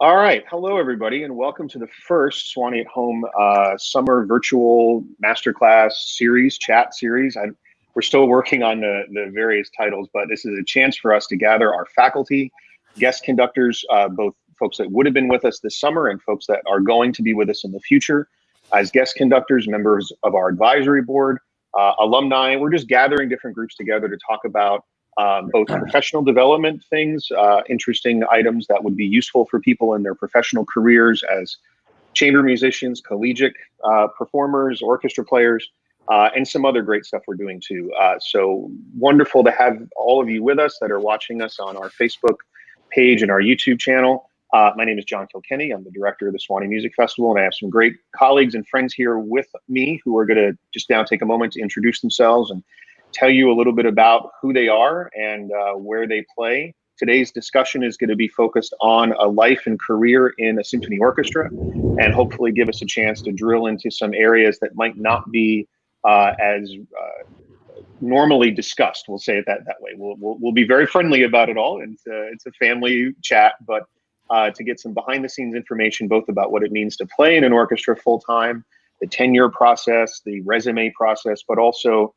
All right. Hello, everybody, and welcome to the first Sewanee at Home summer virtual masterclass series, chat series. We're still working on the various titles, but this is a chance for us to gather our faculty, guest conductors, both folks that would have been with us this summer and folks that are going to be with us in the future as guest conductors, members of our advisory board, alumni. We're just gathering different groups together to talk about both professional development things, interesting items that would be useful for people in their professional careers as chamber musicians, collegiate performers, orchestra players, and some other great stuff we're doing too. So wonderful to have all of you with us that are watching us on our Facebook page and our YouTube channel. My name is John Kilkenny. I'm the director of the Sewanee Music Festival, and I have some great colleagues and friends here with me who are going to just now take a moment to introduce themselves and tell you a little bit about who they are and where they play. Today's discussion is going to be focused on a life and career in a symphony orchestra, and hopefully give us a chance to drill into some areas that might not be as normally discussed. We'll say it that way. We'll be very friendly about it all, and it's a family chat, but to get some behind the scenes information, both about what it means to play in an orchestra full time, the tenure process, the resume process, but also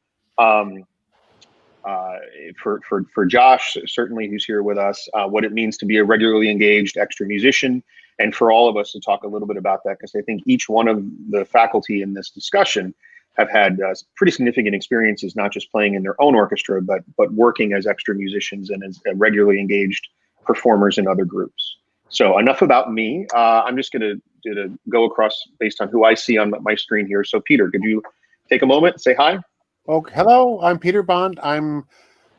for Josh, certainly, who's here with us, what it means to be a regularly engaged extra musician, and for all of us to talk a little bit about that, because I think each one of the faculty in this discussion have had pretty significant experiences, not just playing in their own orchestra, but working as extra musicians and as regularly engaged performers in other groups. So enough about me. I'm just going to go across based on who I see on my screen here. So Peter, could you take a moment and say hi? Okay, hello, I'm Peter Bond. I'm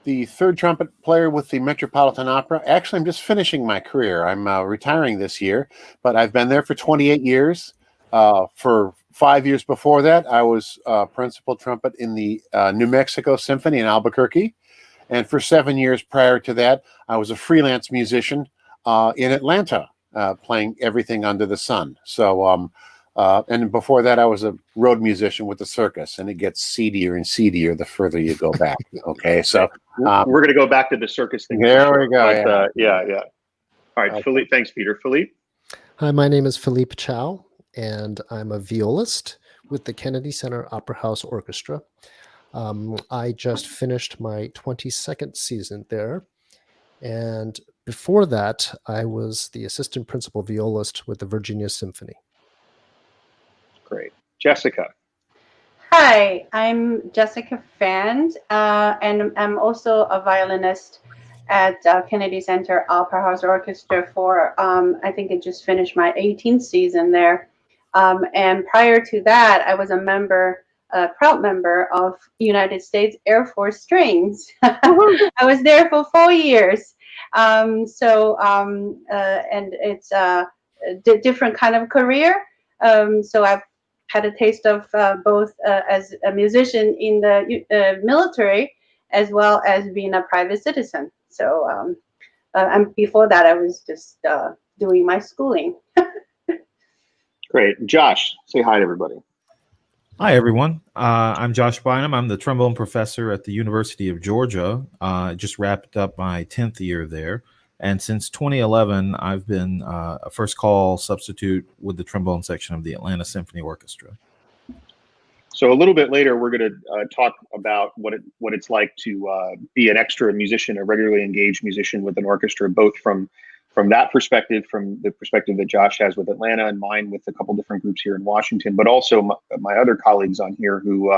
the third trumpet player with the Metropolitan Opera. Actually, I'm just finishing my career. I'm retiring this year, but I've been there for 28 years. For 5 years before that, I was principal trumpet in the New Mexico Symphony in Albuquerque. And for 7 years prior to that, I was a freelance musician in Atlanta, playing everything under the sun. So, and before that, I was a road musician with the circus, and it gets seedier and seedier the further you go back. Okay, so we're going to go back to the circus thing. There we go. But, yeah. All right, okay. Philippe. Thanks, Peter. Philippe. Hi, my name is Philippe Chow, and I'm a violist with the Kennedy Center Opera House Orchestra. I just finished my 22nd season there, and before that, I was the assistant principal violist with the Virginia Symphony. Great. Jessica. Hi, I'm Jessica Fand, and I'm also a violinist at Kennedy Center Opera House Orchestra for, I think I just finished my 18th season there. And prior to that, I was a proud member of United States Air Force Strings. I was there for 4 years. And it's a different kind of career. So I've had a taste of both as a musician in the military, as well as being a private citizen. So and before that, I was just doing my schooling. Great. Josh, say hi to everybody. Hi, everyone. I'm Josh Bynum. I'm the trombone professor at the University of Georgia. I just wrapped up my 10th year there. And since 2011, I've been a first call substitute with the trombone section of the Atlanta Symphony Orchestra. So a little bit later, we're going to talk about what it's like to be an extra musician, a regularly engaged musician with an orchestra, both from that perspective, from the perspective that Josh has with Atlanta and mine with a couple different groups here in Washington, but also my other colleagues on here who,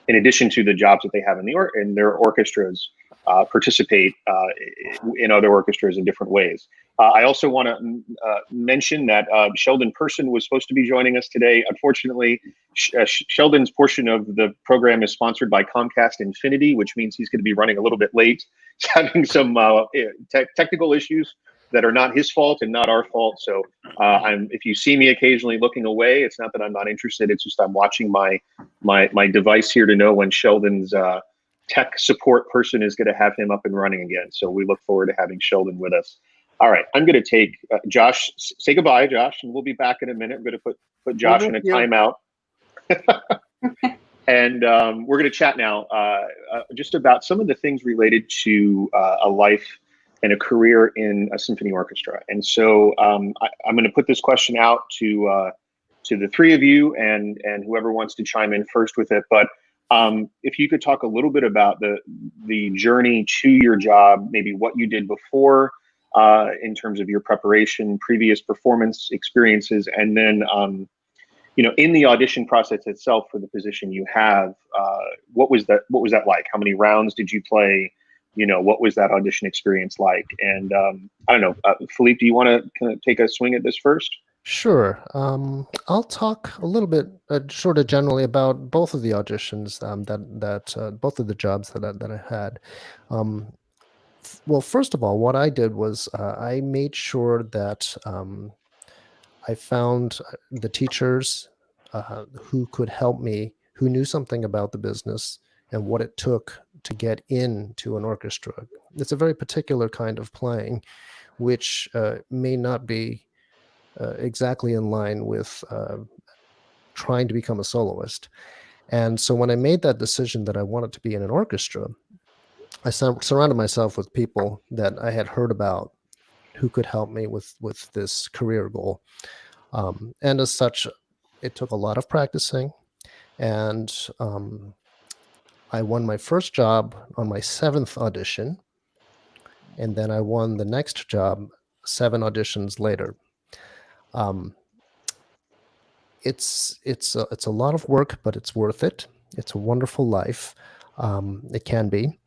in addition to the jobs that they have in their orchestras, participate in other orchestras in different ways. I also want to mention that Sheldon Person was supposed to be joining us today. Unfortunately, Sheldon's portion of the program is sponsored by Comcast Infinity, which means he's going to be running a little bit late. He's having some technical issues that are not his fault and not our fault. So if you see me occasionally looking away, it's not that I'm not interested. It's just I'm watching my device here to know when Sheldon's tech support person is going to have him up and running again. So we look forward to having Sheldon with us. All right, I'm going to take Josh. Say goodbye, Josh, and we'll be back in a minute. I'm going to put Josh in a timeout. And we're going to chat now just about some of the things related to a life and a career in a symphony orchestra. And so I'm going to put this question out to the three of you and whoever wants to chime in first with it. But if you could talk a little bit about the journey to your job, maybe what you did before in terms of your preparation, previous performance experiences, and then in the audition process itself for the position you have, what was that like? How many rounds did you play? What was that audition experience like? And I don't know, Philippe, do you want to kind of take a swing at this first? Sure. I'll talk a little bit, sort of generally, about both of the auditions that both of the jobs that I had. Well, first of all, what I did was I made sure that I found the teachers who could help me, who knew something about the business and what it took to get into an orchestra. It's a very particular kind of playing, which may not be exactly in line with trying to become a soloist. And so when I made that decision that I wanted to be in an orchestra, I surrounded myself with people that I had heard about who could help me with this career goal. And as such, it took a lot of practicing. And I won my first job on my 7th audition. And then I won the next job 7 auditions later. It's a lot of work, but it's worth it. It's a wonderful life. It can be.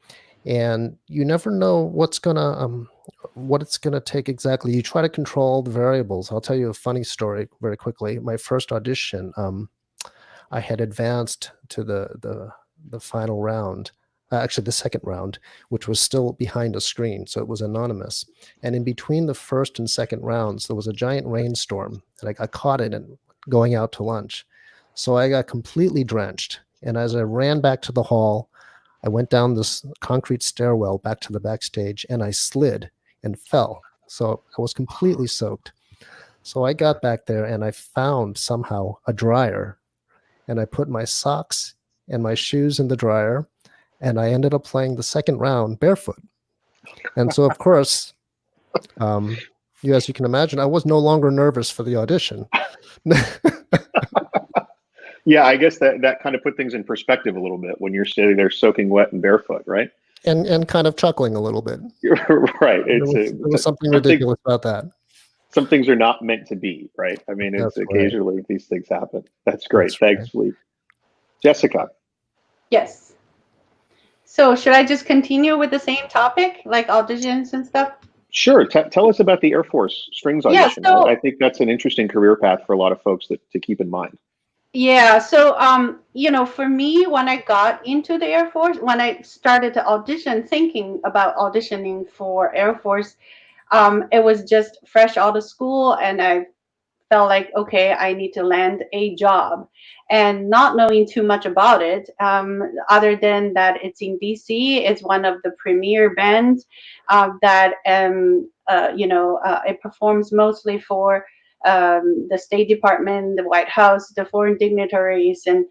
And you never know what it's gonna take exactly. You try to control the variables. I'll tell you a funny story very quickly. My first audition, I had advanced to the final round, actually the second round, which was still behind a screen, so it was anonymous. And in between the first and second rounds, there was a giant rainstorm, and I got caught in it going out to lunch. So I got completely drenched. And as I ran back to the hall, I went down this concrete stairwell back to the backstage, and I slid and fell. So I was completely soaked. So I got back there and I found somehow a dryer, and I put my socks and my shoes in the dryer, and I ended up playing the second round barefoot. And so, of course, as you can imagine, I was no longer nervous for the audition. Yeah, I guess that kind of put things in perspective a little bit when you're sitting there soaking wet and barefoot, right? And kind of chuckling a little bit. Right. There was something ridiculous about that. Some things are not meant to be, right? I mean, it's occasionally these things happen. That's great. Thanks, Philippe. Jessica. Yes. So should I just continue with the same topic, like auditions and stuff? Sure. Tell us about the Air Force strings audition. Yeah, so, I think that's an interesting career path for a lot of folks to keep in mind. Yeah, so for me, when I got into the Air Force, when I started to audition, thinking about auditioning for Air Force, it was just fresh out of school, and I felt like, okay, I need to land a job, and not knowing too much about it, other than that it's in DC. It's one of the premier bands that it performs mostly for the State Department, the White House, the foreign dignitaries, and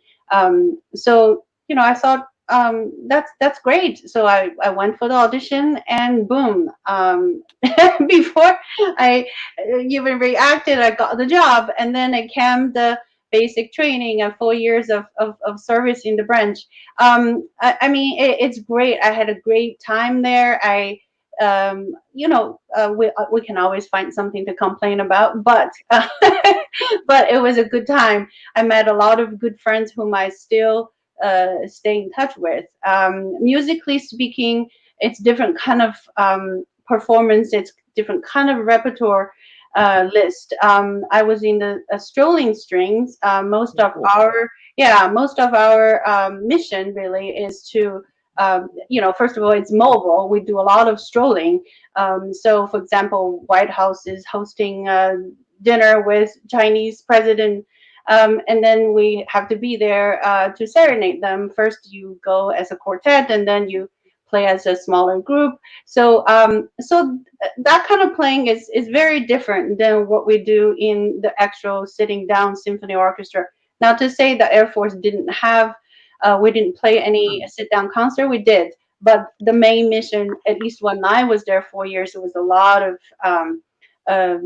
so I thought that's great. So I went for the audition, and boom, before I even reacted, I got the job, and then it came the basic training and 4 years of service in the branch. I mean, it's great. I had a great time there. We can always find something to complain about, but but it was a good time. I met a lot of good friends whom I still stay in touch with. Musically speaking, it's different kind of performance. It's different kind of repertoire list. I was in the strolling strings. Most of our mission really is to first of all, it's mobile. We do a lot of strolling. So, for example, White House is hosting dinner with Chinese president, and then we have to be there to serenade them. First, you go as a quartet, and then you play as a smaller group. So, that kind of playing is very different than what we do in the actual sitting down symphony orchestra. Not to say the Air Force didn't have. We didn't play any sit-down concert. We did, But the main mission, at least when I was there 4 years, it was a lot of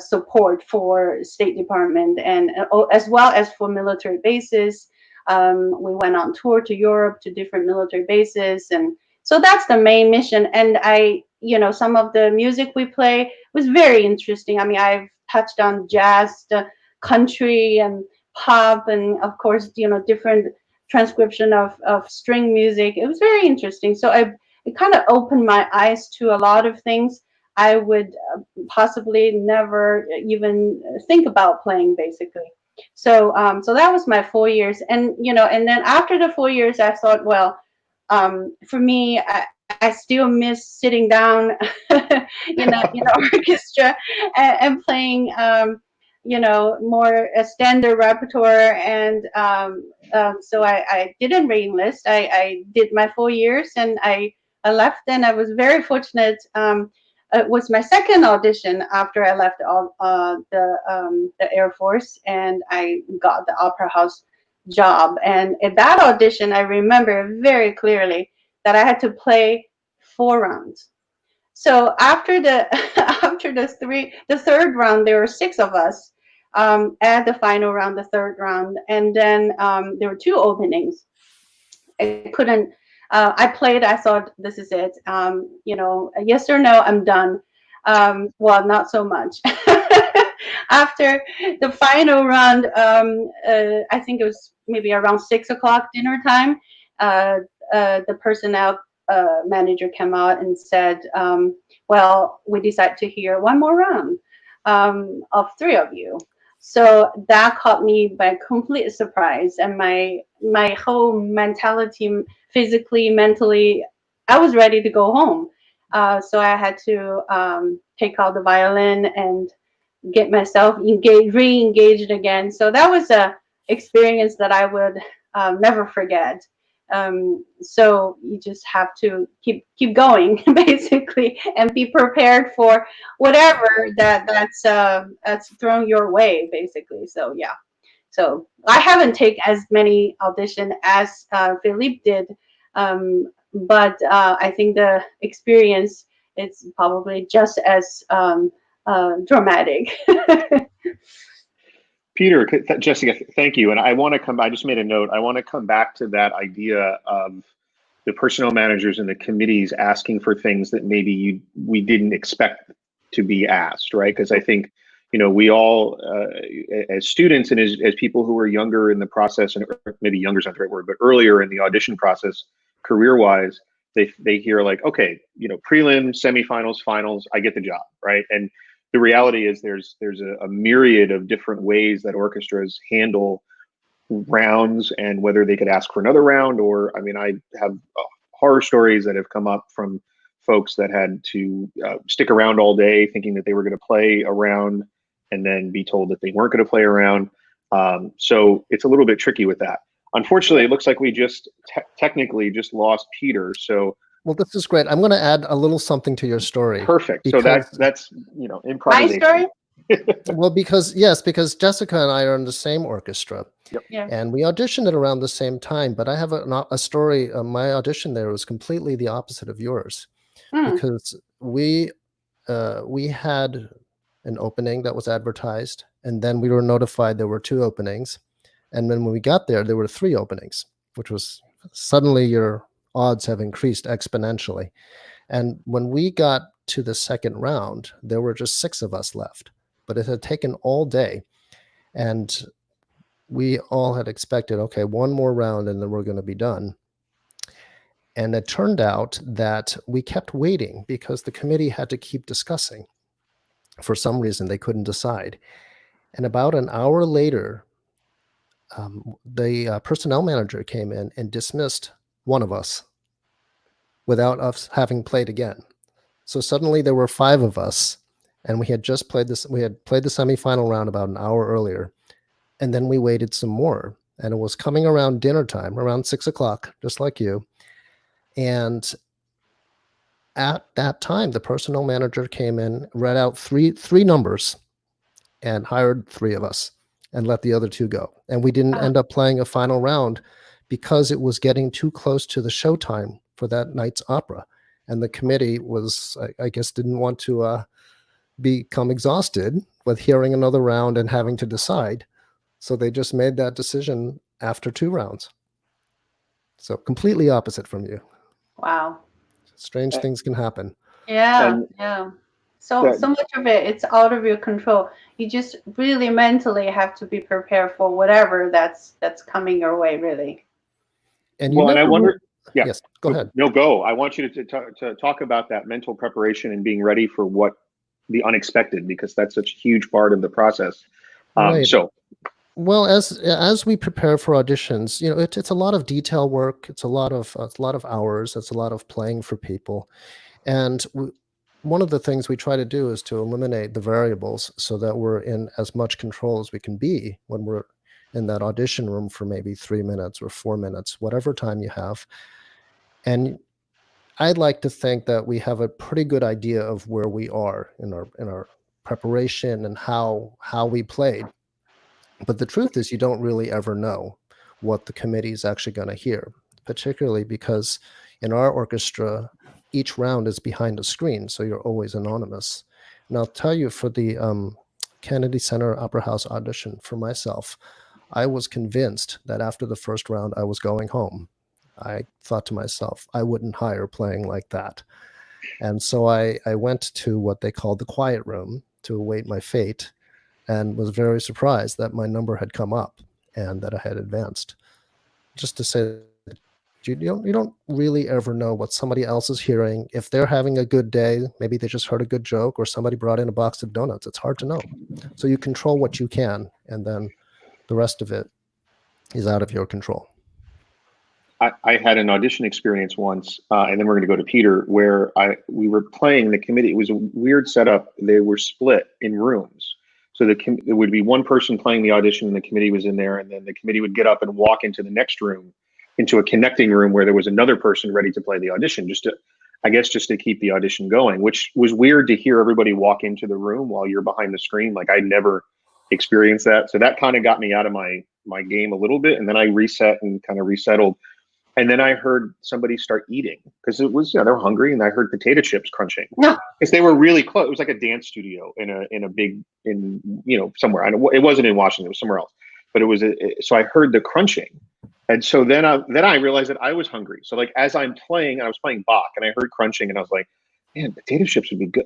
support for State Department and as well as for military bases. We went on tour to Europe to different military bases, and so that's the main mission. And some of the music we play was very interesting. I mean, I've touched on jazz, country, and pop, and of course, different transcription of string music. It was very interesting. So it kind of opened my eyes to a lot of things I would possibly never even think about playing, basically. So that was my 4 years, and and then after the 4 years, I thought, well, for me, I still miss sitting down, orchestra and playing, more a standard repertoire, and so I didn't re-enlist. I did my 4 years, and I left, and I was very fortunate. It was my second audition after I left the Air Force, and I got the Opera House job. And at that audition, I remember very clearly that I had to play 4 rounds. So after the the third round, there were 6 of us at the final round, the third round, and then there were 2 openings. I couldn't. I played. I thought, this is it. Yes or no, I'm done. Well, not so much. After the final round, I think it was maybe around 6 o'clock dinner time. The personnel manager came out and said, "Well, we decided to hear one more round of 3 of you." So that caught me by complete surprise, and my whole mentality, physically, mentally, I was ready to go home. So I had to take out the violin and get myself re-engaged again. So that was a experience that I would never forget. So you just have to keep going, basically, and be prepared for whatever that's thrown your way, basically. So yeah. So I haven't taken as many auditions as Philippe did, but I think the experience is probably just as dramatic. Peter, Jessica, thank you. And I just made a note. I want to come back to that idea of the personnel managers and the committees asking for things that maybe we didn't expect to be asked, right? Because I think, we all, as students and as people who are younger in the process, and maybe younger is not the right word, but earlier in the audition process, career-wise, they hear like, okay, prelim, semifinals, finals, I get the job, right? And the reality is there's a myriad of different ways that orchestras handle rounds, and whether they could ask for another round, or, I mean, I have horror stories that have come up from folks that had to stick around all day thinking that they were going to play a round and then be told that they weren't going to play around. So it's a little bit tricky with that. Unfortunately, it looks like we just technically just lost Peter. So, well, this is great. I'm going to add a little something to your story. Perfect. So that's improvisation. My story? Well, because Jessica and I are in the same orchestra. Yep. Yeah. And we auditioned at around the same time. But I have a story. My audition there was completely the opposite of yours, because we had an opening that was advertised, and then we were notified there were 2 openings, and then when we got there were 3 openings, which was suddenly your odds have increased exponentially. And when we got to the second round, there were just 6 of us left, but it had taken all day, and we all had expected, okay, one more round and then we're going to be done. And it turned out that we kept waiting because the committee had to keep discussing. For some reason, they couldn't decide. And about an hour later, the personnel manager came in and dismissed one of us without us having played again. So suddenly there were 5 of us, and we had just played this. We had played the semifinal round about an hour earlier, and then we waited some more. And it was coming around dinner time, around 6 o'clock, just like you. And at that time, the personnel manager came in, read out three numbers, and hired 3 of us and let the other 2 go. And we didn't end up playing a final round because it was getting too close to the showtime for that night's opera. And the committee was, I guess, didn't want to become exhausted with hearing another round and having to decide. So they just made that decision after 2 rounds. So completely opposite from you. Wow. Strange things can happen. Yeah, And yeah. So much of it's out of your control. You just really mentally have to be prepared for whatever that's coming your way, really. And well, and I wonder. Yeah. Yes, go ahead. No, go. I want you to talk about that mental preparation and being ready for what the unexpected, because that's such a huge part of the process. Right. So, well, as we prepare for auditions, you know, it's a lot of detail work. It's a lot of hours. It's a lot of playing for people, and one of the things we try to do is to eliminate the variables so that we're in as much control as we can be when we're in that audition room for maybe 3 minutes or 4 minutes, whatever time you have. And I'd like to think that we have a pretty good idea of where we are in our preparation and how we played. But the truth is, you don't really ever know what the committee is actually going to hear, particularly because in our orchestra, each round is behind a screen, so you're always anonymous. And I'll tell you, for the Kennedy Center Opera House audition for myself, I was convinced that after the first round, I was going home. I thought to myself, I wouldn't hire playing like that. And so I went to what they called the quiet room to await my fate, and was very surprised that my number had come up and that I had advanced. Just to say that you don't really ever know what somebody else is hearing. If they're having a good day, maybe they just heard a good joke, or somebody brought in a box of donuts. It's hard to know. So you control what you can, and then the rest of it is out of your control. I had an audition experience once, and then we're going to go to Peter, where we were playing the committee. It was a weird setup. They were split in rooms. So there would be one person playing the audition, and the committee was in there, and then the committee would get up and walk into the next room, into a connecting room where there was another person ready to play the audition, just to keep the audition going, which was weird to hear everybody walk into the room while you're behind the screen. Like, I never experienced that. So that kind of got me out of my game a little bit. And then I reset and kind of resettled. And then I heard somebody start eating, because it was, they were hungry, and I heard potato chips crunching, because they were really close. It was like a dance studio in somewhere. It wasn't in Washington, it was somewhere else, but it was so I heard the crunching, and so then I realized that I was hungry. So, like, as I'm playing, I was playing Bach, and I heard crunching, and I was like, man, potato chips would be good.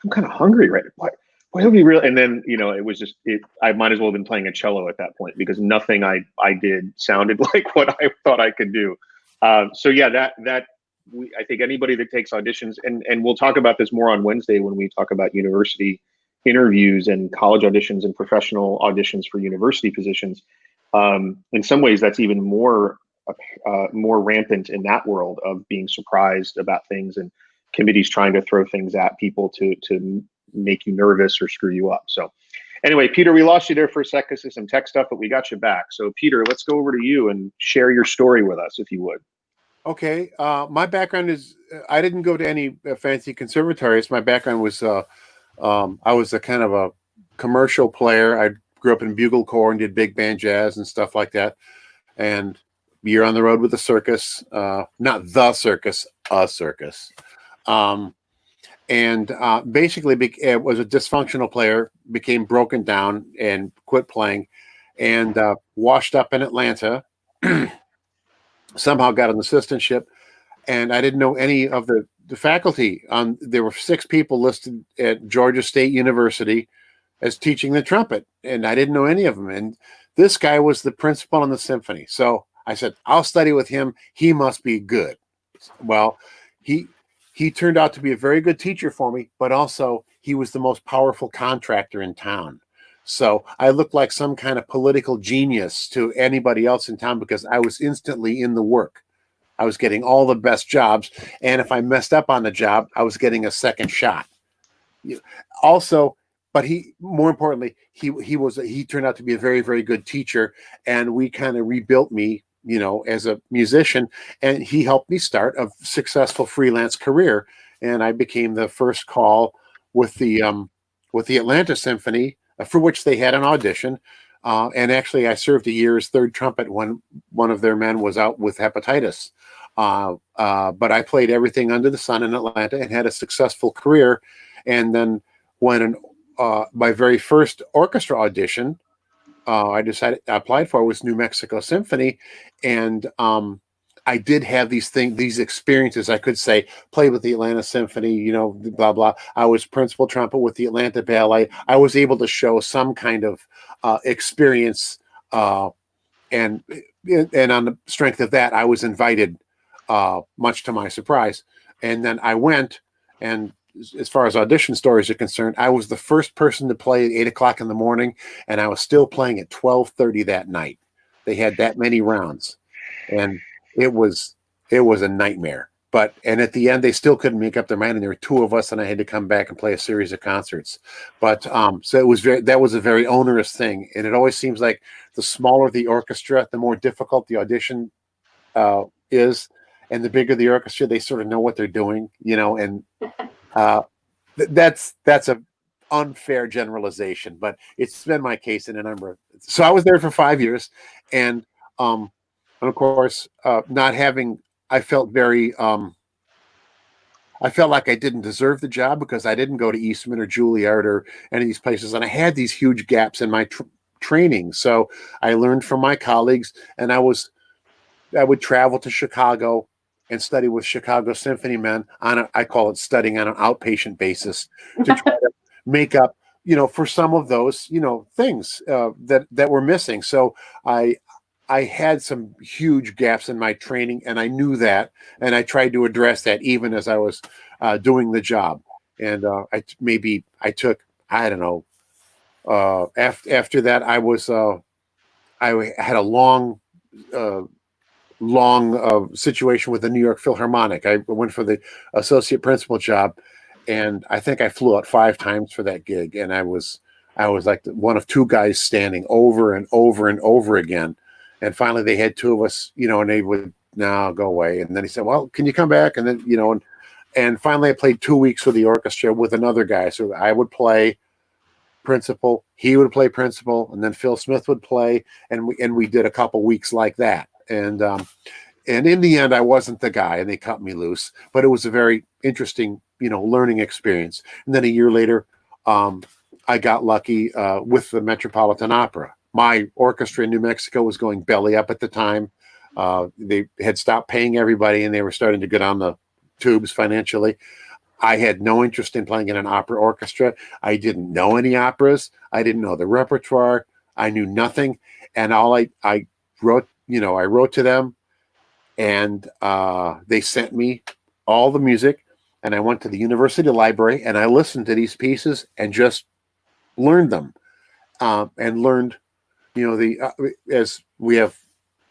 I'm kind of hungry right now. Why would be real? And then, it was just, I might as well have been playing a cello at that point, because nothing I did sounded like what I thought I could do. So yeah, I think anybody that takes auditions, and we'll talk about this more on Wednesday when we talk about university interviews and college auditions and professional auditions for university positions. In some ways, that's even more rampant in that world of being surprised about things, and committees trying to throw things at people to make you nervous or screw you up. So anyway, Peter, we lost you there for a sec because of some tech stuff, but we got you back. So Peter, let's go over to you and share your story with us, if you would. Okay. My background is, I didn't go to any fancy conservatories. My background was, I was a kind of a commercial player. I grew up in bugle corps and did big band jazz and stuff like that. And you're on the road with the circus, not the circus, a circus. And basically was a dysfunctional player, became broken down and quit playing, and washed up in Atlanta, somehow got an assistantship, and I didn't know any of the faculty. There were 6 people listed at Georgia State University as teaching the trumpet, and I didn't know any of them. And this guy was the principal in the symphony. So I said, I'll study with him. He must be good. Well, he turned out to be a very good teacher for me, but also he was the most powerful contractor in town. So I looked like some kind of political genius to anybody else in town, because I was instantly in the work. I was getting all the best jobs. And if I messed up on the job, I was getting a second shot. Also, but more importantly, he turned out to be a very, very good teacher. And we kind of rebuilt me, as a musician, and he helped me start a successful freelance career. And I became the first call with the Atlanta Symphony, for which they had an audition. And actually, I served a year as third trumpet when one of their men was out with hepatitis. But I played everything under the sun in Atlanta and had a successful career. And then when my very first orchestra audition, I applied for was New Mexico Symphony, and I did have these experiences. I could say play with the Atlanta Symphony, you know, blah blah. I was principal trumpet with the Atlanta Ballet. I was able to show some kind of experience, and on the strength of that, I was invited, much to my surprise. And then I went, and as far as audition stories are concerned, I was the first person to play at 8 o'clock in the morning, and I was still playing at 12:30 that night. They had that many rounds, and it was a nightmare. And at the end, they still couldn't make up their mind, and there were two of us, and I had to come back and play a series of concerts. But so that was a very onerous thing, and it always seems like the smaller the orchestra, the more difficult the audition is, and the bigger the orchestra, they sort of know what they're doing, you know, and that's a unfair generalization, but it's been my case in a number. So I was there for 5 years, and of course, not having, I felt very, I felt like I didn't deserve the job because I didn't go to Eastman or Juilliard or any of these places, and I had these huge gaps in my training. So I learned from my colleagues, and I would travel to Chicago and study with Chicago Symphony men I call it studying on an outpatient basis to try to make up, you know, for some of those, you know, things that were missing. So I had some huge gaps in my training, and I knew that, and I tried to address that even as I was doing the job. And I took, I don't know, after that, I had a long situation with the New York Philharmonic. I went for the associate principal job, and I think I flew out 5 times for that gig. And I was like one of 2 guys standing over and over and over again. And finally they had 2 of us, you know, and they would now go away. And then he said, well, can you come back? And then, you know, and finally I played 2 weeks with the orchestra with another guy. So I would play principal, he would play principal, and then Phil Smith would play. And we did a couple weeks like that. And in the end, I wasn't the guy, and they cut me loose. But it was a very interesting, you know, learning experience. And then a year later, I got lucky with the Metropolitan Opera. My orchestra in New Mexico was going belly up at the time. They had stopped paying everybody, and they were starting to go down the tubes financially. I had no interest in playing in an opera orchestra. I didn't know any operas. I didn't know the repertoire. I knew nothing. And all I wrote, you know, I wrote to them, and they sent me all the music, and I went to the university library, and I listened to these pieces and just learned them, and learned, you know, as we have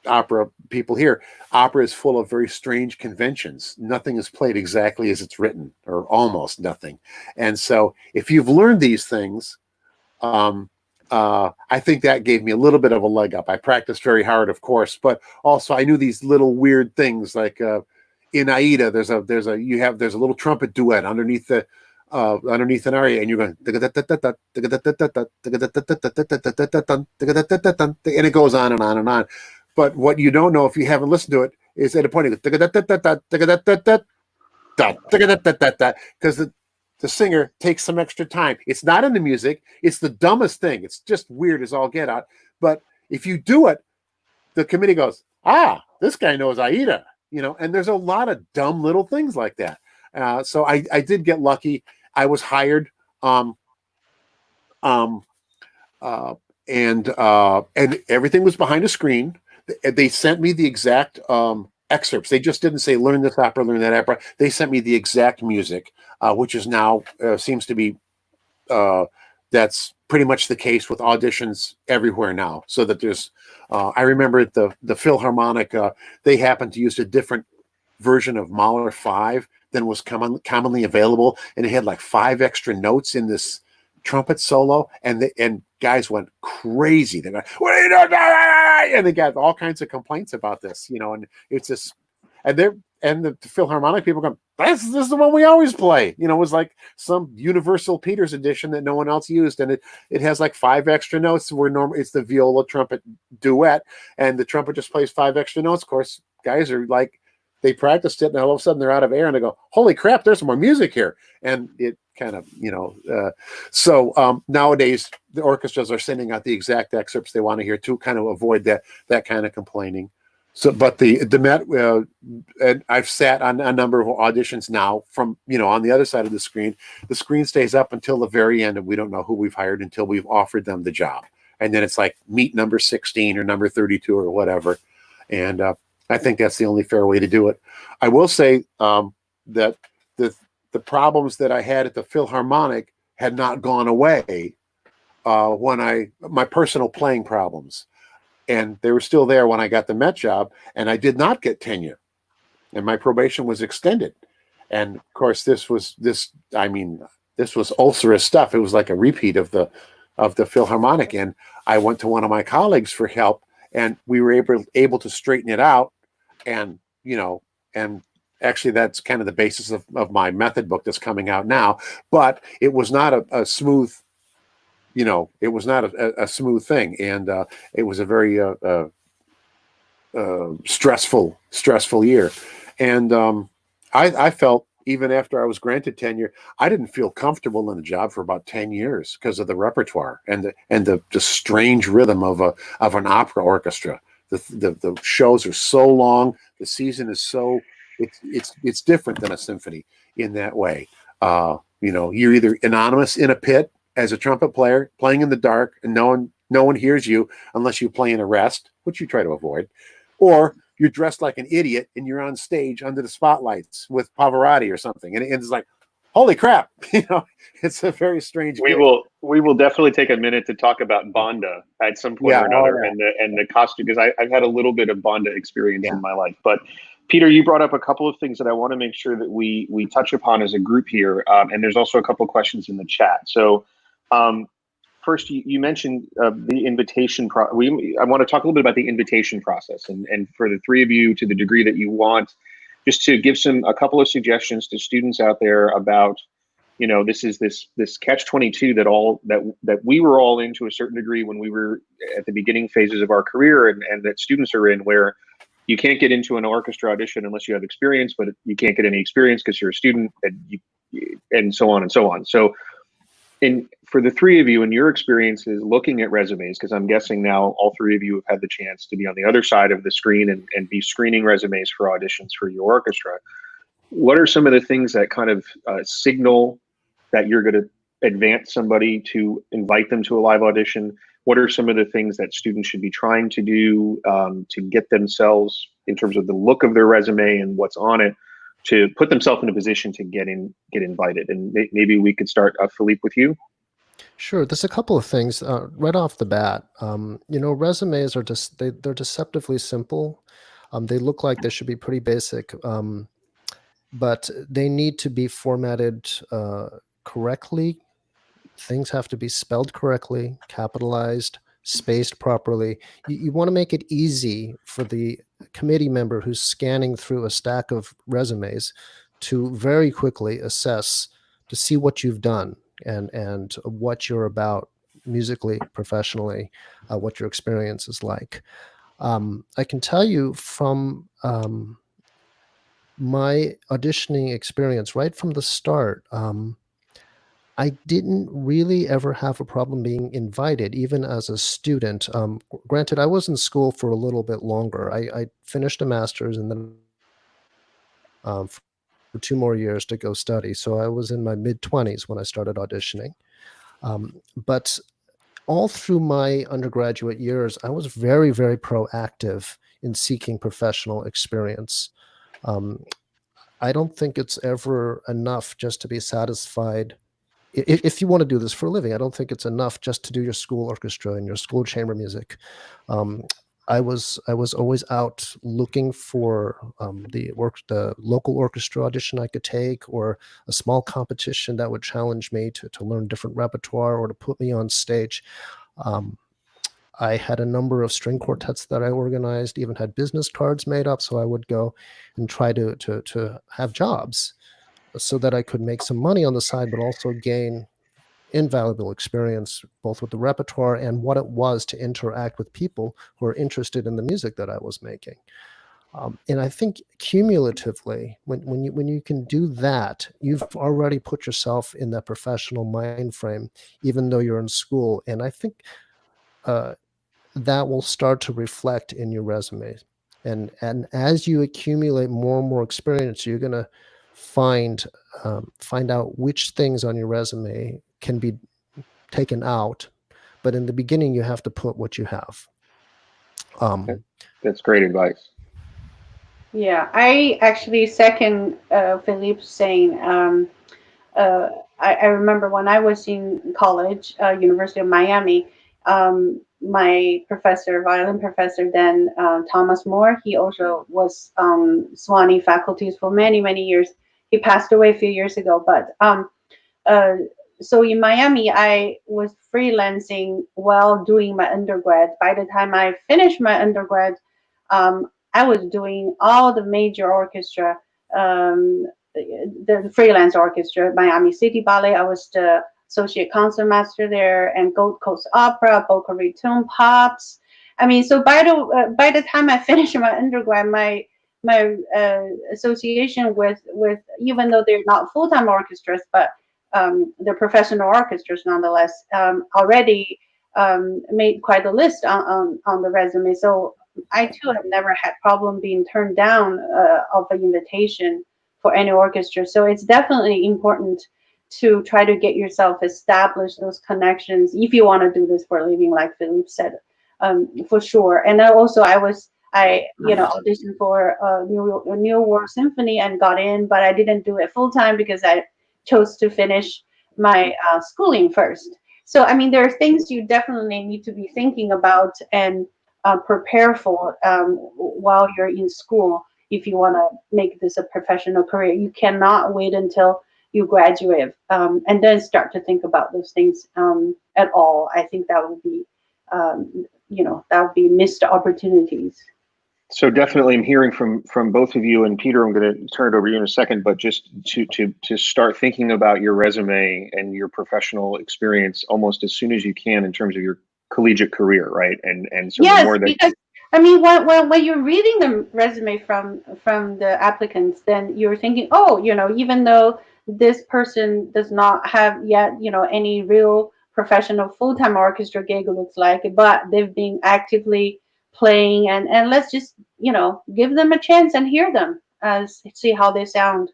opera people here, opera is full of very strange conventions. Nothing is played exactly as it's written, or almost nothing. And so if you've learned these things, I think that gave me a little bit of a leg up. I practiced very hard, of course, but also I knew these little weird things, like in Aida, there's a little trumpet duet underneath an aria, and you're going, and it goes on and on and on. But what you don't know, if you haven't listened to it, is at a point because the singer takes some extra time. It's not in the music. It's the dumbest thing. It's just weird as all get out. But if you do it, the committee goes, this guy knows Aida, you know, and there's a lot of dumb little things like that. So I did get lucky. I was hired, and everything was behind a screen. They sent me the exact excerpts. They just didn't say, learn this opera, learn that opera. They sent me the exact music, which is now seems to be, that's pretty much the case with auditions everywhere now. So that there's, I remember at the Philharmonic, they happened to use a different version of Mahler 5 than was commonly available, and it had like 5 extra notes in this trumpet solo, and guys went crazy. They're like, "What are you doing?" And they got all kinds of complaints about this, you know. And it's just, and the Philharmonic people go, "This is the one we always play." You know, it was like some Universal Peters edition that no one else used, and it has like 5 extra notes where normally it's the viola trumpet duet, and the trumpet just plays 5 extra notes. Of course, guys are like they practiced it, and all of a sudden they're out of air, and they go, "Holy crap! There's more music here!" And it kind of, nowadays the orchestras are sending out the exact excerpts they want to hear to kind of avoid that kind of complaining. So, but the Met, and I've sat on a number of auditions now from, on the other side of the screen. The screen stays up until the very end, and we don't know who we've hired until we've offered them the job. And then it's like meet number 16 or number 32 or whatever. And I think that's the only fair way to do it. I will say that the problems that I had at the Philharmonic had not gone away when my personal playing problems. And they were still there when I got the Met job, and I did not get tenure, and my probation was extended. And of course, this was ulcerous stuff. It was like a repeat of the Philharmonic. And I went to one of my colleagues for help, and we were able to straighten it out. And and actually, that's kind of the basis of my method book that's coming out now. But it was not a smooth. It was not a smooth thing, and it was a very stressful year. And I felt, even after I was granted tenure, I didn't feel comfortable in the job for about 10 years because of the repertoire and the strange rhythm of an opera orchestra. The shows are so long. The season is so it's different than a symphony in that way. You're either anonymous in a pit as a trumpet player, playing in the dark, and no one hears you unless you play in a rest, which you try to avoid, or you're dressed like an idiot and you're on stage under the spotlights with Pavarotti or something, and it's like, holy crap! It's a very strange. We will definitely take a minute to talk about Banda at some point or another, and the costume, because I've had a little bit of Banda experience in my life. But Peter, you brought up a couple of things that I want to make sure that we touch upon as a group here, and there's also a couple of questions in the chat. So. First, you mentioned the invitation. I want to talk a little bit about the invitation process, and for the three of you, to the degree that you want, just to give a couple of suggestions to students out there about, this is this catch-22 that we were all in to a certain degree when we were at the beginning phases of our career, and that students are in, where you can't get into an orchestra audition unless you have experience, but you can't get any experience because you're a student, and so on and so on. So. For the three of you, in your experiences looking at resumes, because I'm guessing now all three of you have had the chance to be on the other side of the screen and be screening resumes for auditions for your orchestra, what are some of the things that kind of signal that you're going to advance somebody to invite them to a live audition? What are some of the things that students should be trying to do to get themselves, in terms of the look of their resume and what's on it, to put themselves in a position to get invited? And maybe we could start, Philippe, with you. Sure. There's a couple of things right off the bat. Resumes are they're deceptively simple. They look like they should be pretty basic, but they need to be formatted correctly. Things have to be spelled correctly, capitalized, spaced properly. You want to make it easy for the committee member who's scanning through a stack of resumes to very quickly assess, to see what you've done and what you're about musically, professionally, what your experience is like. I can tell you from my auditioning experience right from the start, I didn't really ever have a problem being invited, even as a student. Granted, I was in school for a little bit longer. I finished a master's and then for 2 more years to go study. So I was in my mid-20s when I started auditioning. But all through my undergraduate years, I was very, very proactive in seeking professional experience. I don't think it's ever enough just to be satisfied. If you want to do this for a living, I don't think it's enough just to do your school orchestra and your school chamber music. I was always out looking for the local orchestra audition I could take, or a small competition that would challenge me to learn different repertoire or to put me on stage. I had a number of string quartets that I organized, even had business cards made up, so I would go and try to have jobs so that I could make some money on the side, but also gain invaluable experience both with the repertoire and what it was to interact with people who are interested in the music that I was making. And I think cumulatively, when you can do that, you've already put yourself in that professional mind frame, even though you're in school. And I think that will start to reflect in your resume. And as you accumulate more and more experience, you're going to find out which things on your resume can be taken out. But in the beginning, you have to put what you have. That's great advice. Yeah, I actually second Philippe saying. I remember when I was in college, University of Miami, my professor, violin professor then, Thomas Moore, he also was Sewanee faculties for many, many years. He passed away a few years ago, but uh, so in Miami, I was freelancing while doing my undergrad. By the time I finished my undergrad, I was doing all the major orchestra, um, the freelance orchestra, Miami City Ballet. I was the associate concertmaster there, and Gold Coast Opera, Boca Raton Pops. I mean, so by the time I finished my undergrad, my association with, even though they're not full time orchestras, but they're professional orchestras nonetheless, already made quite a list on the resume. So I too have never had problem being turned down of an invitation for any orchestra. So it's definitely important to try to get yourself established, those connections, if you want to do this for a living, like Philippe said, for sure. And then also I auditioned for New World Symphony and got in, but I didn't do it full time because I chose to finish my schooling first. So I mean, there are things you definitely need to be thinking about and prepare for while you're in school. If you want to make this a professional career, you cannot wait until you graduate and then start to think about those things at all. I think that would be, that would be missed opportunities. So definitely, I'm hearing from both of you, and Peter, I'm going to turn it over to you in a second. But just to start thinking about your resume and your professional experience almost as soon as you can in terms of your collegiate career, right? And so Yes, the more that because I mean, when you're reading the resume from the applicants, then you're thinking, oh, even though this person does not have yet, any real professional full-time orchestra gig looks like, but they've been actively playing, and let's just, give them a chance and hear them, see how they sound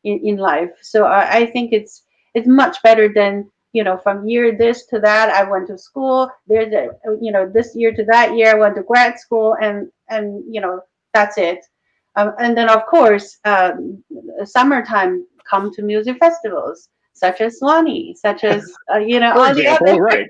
in life. So I think it's much better than, from year this to that I went to school. There's a, this year to that year I went to grad school, and that's it. And then of course, summertime, come to music festivals such as Sewanee, such as for all the example, other right?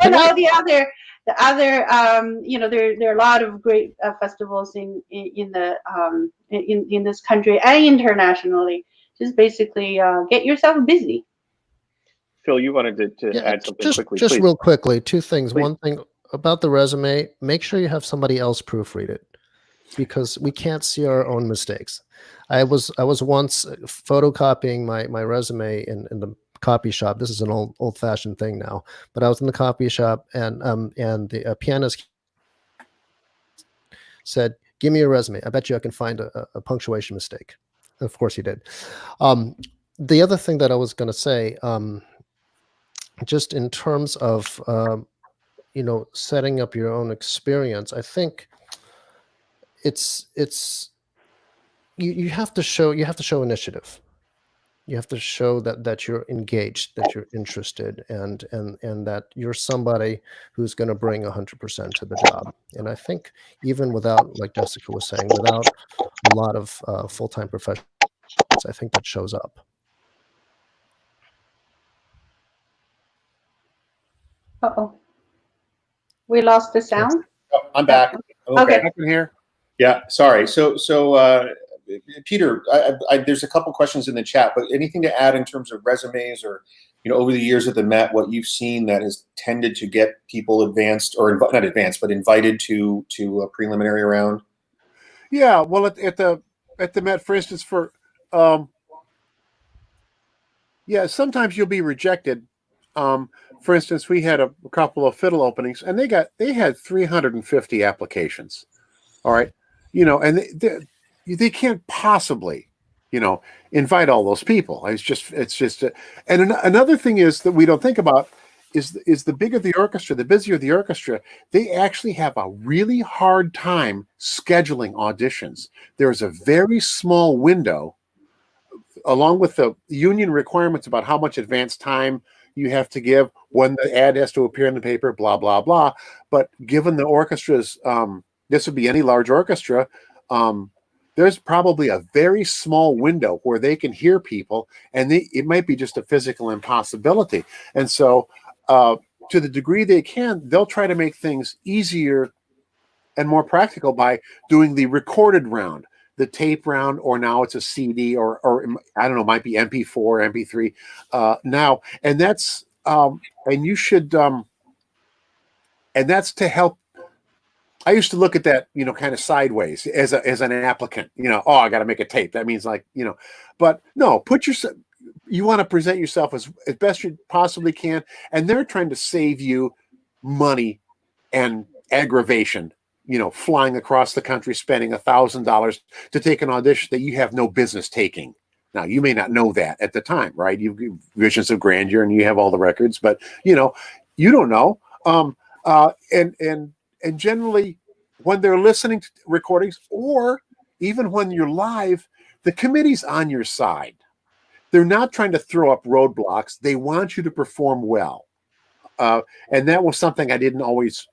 and all the other there are a lot of great festivals in this country and internationally. Just basically get yourself busy. Phil, you wanted to add something quickly, just please. real quickly, two things. Please. One thing about the resume: make sure you have somebody else proofread it, because we can't see our own mistakes. I was once photocopying my resume in the copy shop. This is an old fashioned thing now, but I was in the copy shop, and the pianist said, "Give me your resume. I bet you I can find a punctuation mistake." Of course he did. The other thing that I was going to say, just in terms of setting up your own experience, I think it's you have to show initiative. You have to show that you're engaged, that you're interested, and that you're somebody who's going to bring 100% to the job. And I think even without, like Jessica was saying, without a lot of full-time professionals, I think that shows up. Uh-oh. We lost the sound. Oh, I'm back. Okay. I can hear. Yeah, sorry. So Peter, there's a couple questions in the chat, but anything to add in terms of resumes or, over the years at the Met, what you've seen that has tended to get people advanced, or not advanced, but invited to a preliminary round? Yeah, well, at the Met, for instance, sometimes you'll be rejected. For instance, we had a couple of fiddle openings, and they had 350 applications. All right, and they can't possibly, invite all those people. It's just, and another thing is that we don't think about is the bigger the orchestra, the busier the orchestra, they actually have a really hard time scheduling auditions. There's a very small window, along with the union requirements about how much advance time you have to give, when the ad has to appear in the paper, blah, blah, blah. But given the orchestra's, this would be any large orchestra, there's probably a very small window where they can hear people, and it might be just a physical impossibility. And so to the degree they can, they'll try to make things easier and more practical by doing the recorded round, the tape round, or now it's a CD, or I don't know, might be MP4, MP3 now. And that's and you should and that's to help. I used to look at that, kind of sideways as an applicant, oh, I got to make a tape. That means but no, you want to present yourself as best you possibly can. And they're trying to save you money and aggravation, flying across the country, spending $1,000 to take an audition that you have no business taking. Now, you may not know that at the time, right? You've visions of grandeur and you have all the records, but you don't know. And generally, when they're listening to recordings, or even when you're live, the committee's on your side. They're not trying to throw up roadblocks. They want you to perform well. And that was something I didn't always,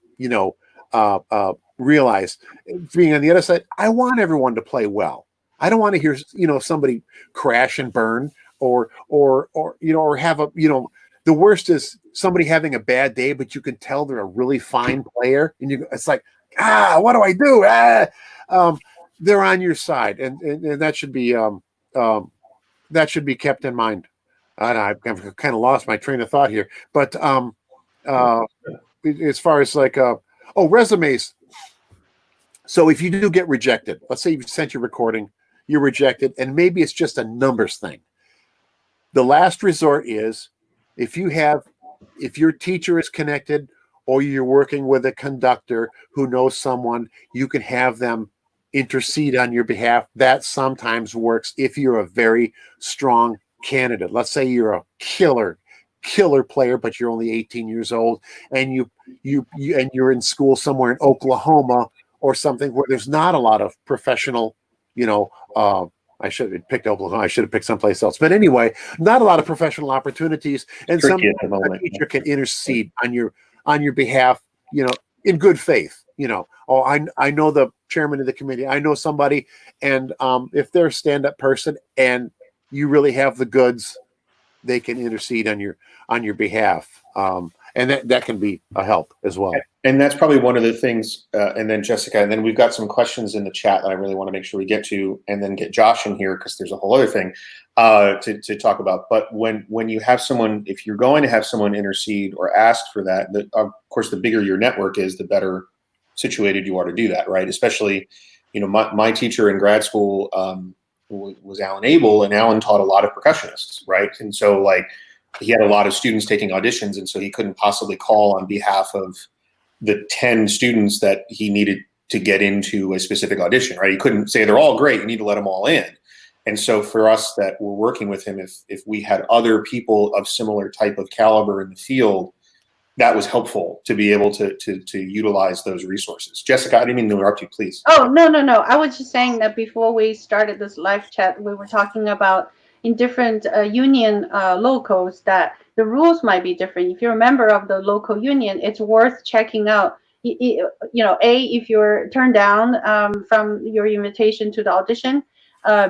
realize. Being on the other side, I want everyone to play well. I don't want to hear, somebody crash and burn, or have the worst is somebody having a bad day, but you can tell they're a really fine player, and it's like, what do I do? They're on your side, and that should be kept in mind. I've kind of lost my train of thought here, but as far as resumes. So if you do get rejected, let's say you've sent your recording, you're rejected, and maybe it's just a numbers thing. The last resort is, if your teacher is connected, or you're working with a conductor who knows someone, you can have them intercede on your behalf. That sometimes works if you're a very strong candidate. Let's say you're a killer player, but you're only 18 years old, and you're in school somewhere in Oklahoma or something where there's not a lot of professional, I should have picked Oklahoma. I should have picked someplace else. But anyway, not a lot of professional opportunities, and some teacher can intercede on your behalf, in good faith. I know the chairman of the committee. I know somebody, and if they're a stand-up person and you really have the goods, they can intercede on your behalf, and that can be a help as well. And that's probably one of the things. And then Jessica, and then we've got some questions in the chat that I really want to make sure we get to, and then get Josh in here, because there's a whole other thing to talk about. But when you have someone, if you're going to have someone intercede or ask for that, of course, the bigger your network is, the better situated you are to do that, right? Especially, my teacher in grad school was Alan Abel, and Alan taught a lot of percussionists, right? And so he had a lot of students taking auditions, and so he couldn't possibly call on behalf of the 10 students that he needed to get into a specific audition, right? He couldn't say they're all great, you need to let them all in. And so for us that were working with him, if we had other people of similar type of caliber in the field, that was helpful to be able to utilize those resources. Jessica, I didn't mean to interrupt you, please. Oh, no. I was just saying that before we started this live chat, we were talking about in different union locals that the rules might be different. If you're a member of the local union, it's worth checking out. If you're turned down from your invitation to the audition,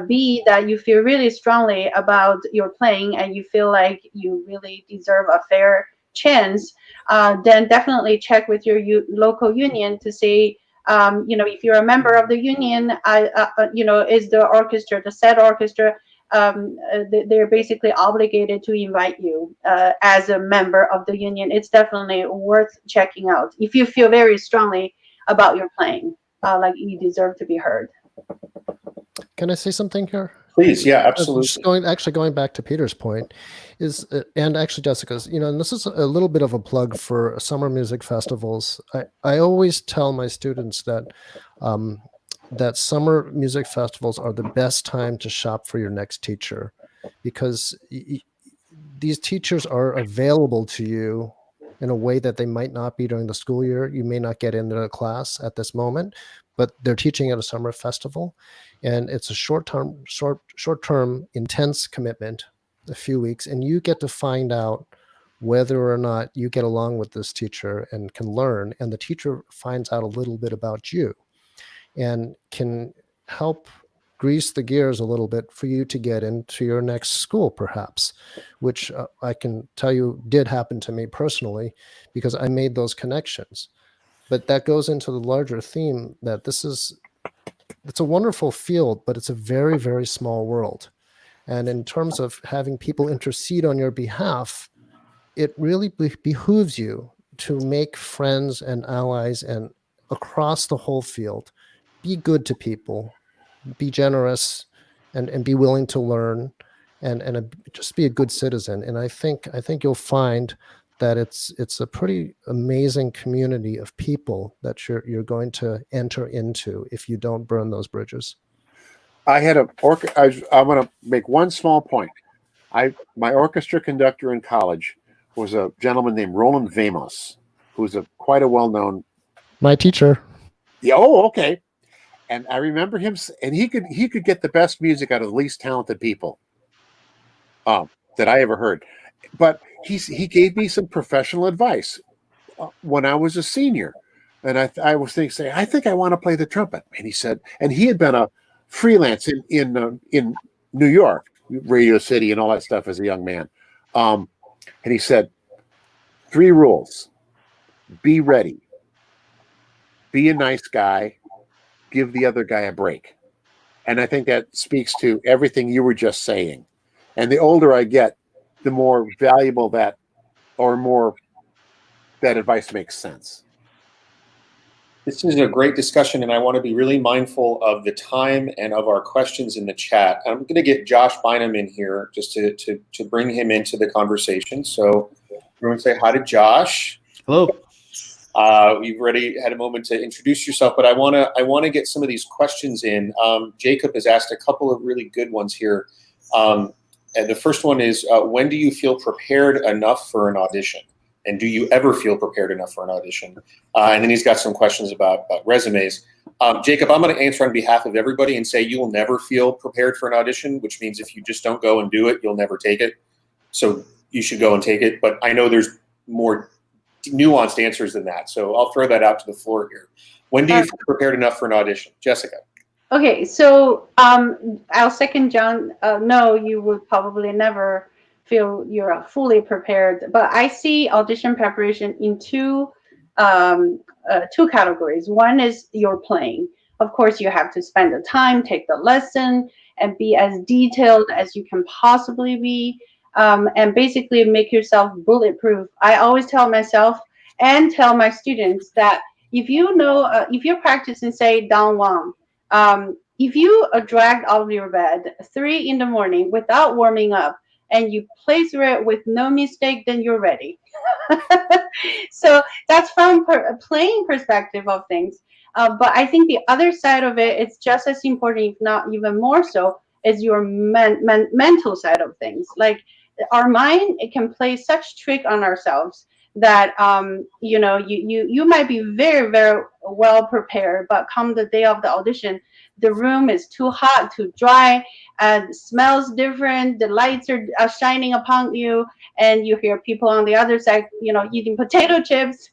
B, that you feel really strongly about your playing and you feel like you really deserve a fair chance, then definitely check with your local union to see, if you're a member of the union, is the orchestra, the said orchestra, they're basically obligated to invite you as a member of the union. It's definitely worth checking out if you feel very strongly about your playing, like you deserve to be heard. Can I say something here? Please, yeah, absolutely. Just going back to Peter's point, and actually Jessica's, and this is a little bit of a plug for summer music festivals. I always tell my students that that summer music festivals are the best time to shop for your next teacher, because these teachers are available to you in a way that they might not be during the school year. You may not get into a class at this moment, but they're teaching at a summer festival, and it's a short-term, intense commitment, a few weeks, and you get to find out whether or not you get along with this teacher and can learn, and the teacher finds out a little bit about you and can help grease the gears a little bit for you to get into your next school, perhaps, which I can tell you did happen to me personally, because I made those connections. But that goes into the larger theme that it's a wonderful field, but it's a very, very small world. And in terms of having people intercede on your behalf, it really behooves you to make friends and allies, and across the whole field, be good to people, be generous, and be willing to learn, and just be a good citizen. And I think you'll find that it's a pretty amazing community of people that you're going to enter into if you don't burn those bridges. I'm going to make one small point. My orchestra conductor in college was a gentleman named Roland Vamos, who's quite a well-known. My teacher. Yeah. Oh, okay. And I remember him, and he could get the best music out of the least talented people that I ever heard. But he gave me some professional advice when I was a senior, and I was thinking, I think I want to play the trumpet. And he said, and he had been a freelance in New York, Radio City, and all that stuff as a young man. And he said, 3 rules: be ready, be a nice guy, give the other guy a break. And I think that speaks to everything you were just saying. And the older I get, the more valuable that advice makes sense. This is a great discussion, and I want to be really mindful of the time and of our questions in the chat. I'm going to get Josh Bynum in here just to bring him into the conversation. So everyone say hi to Josh. Hello. You've already had a moment to introduce yourself, but I want to get some of these questions in. Jacob has asked a couple of really good ones here. And the first one is, when do you feel prepared enough for an audition? And do you ever feel prepared enough for an audition? And then he's got some questions about resumes. Jacob, I'm going to answer on behalf of everybody and say you will never feel prepared for an audition, which means if you just don't go and do it, you'll never take it. So you should go and take it. But I know there's more nuanced answers than that. So I'll throw that out to the floor here. When do you feel prepared enough for an audition? Jessica. Okay, so I'll second John. No, you would probably never feel you're fully prepared. But I see audition preparation in two categories. One is your playing. Of course, you have to spend the time, take the lesson, and be as detailed as you can possibly be, and basically make yourself bulletproof. I always tell myself and tell my students that if you're practicing, say, down one, if you are dragged out of your bed 3 in the morning without warming up, and you play through it with no mistake, then you're ready. So that's from a playing perspective of things. But I think the other side of it, it's just as important, if not even more so, is your mental side of things. Like our mind, it can play such trick on ourselves that you might be very, very well prepared, but come the day of the audition, the room is too hot, too dry, and smells different, the lights are shining upon you, and you hear people on the other side eating potato chips.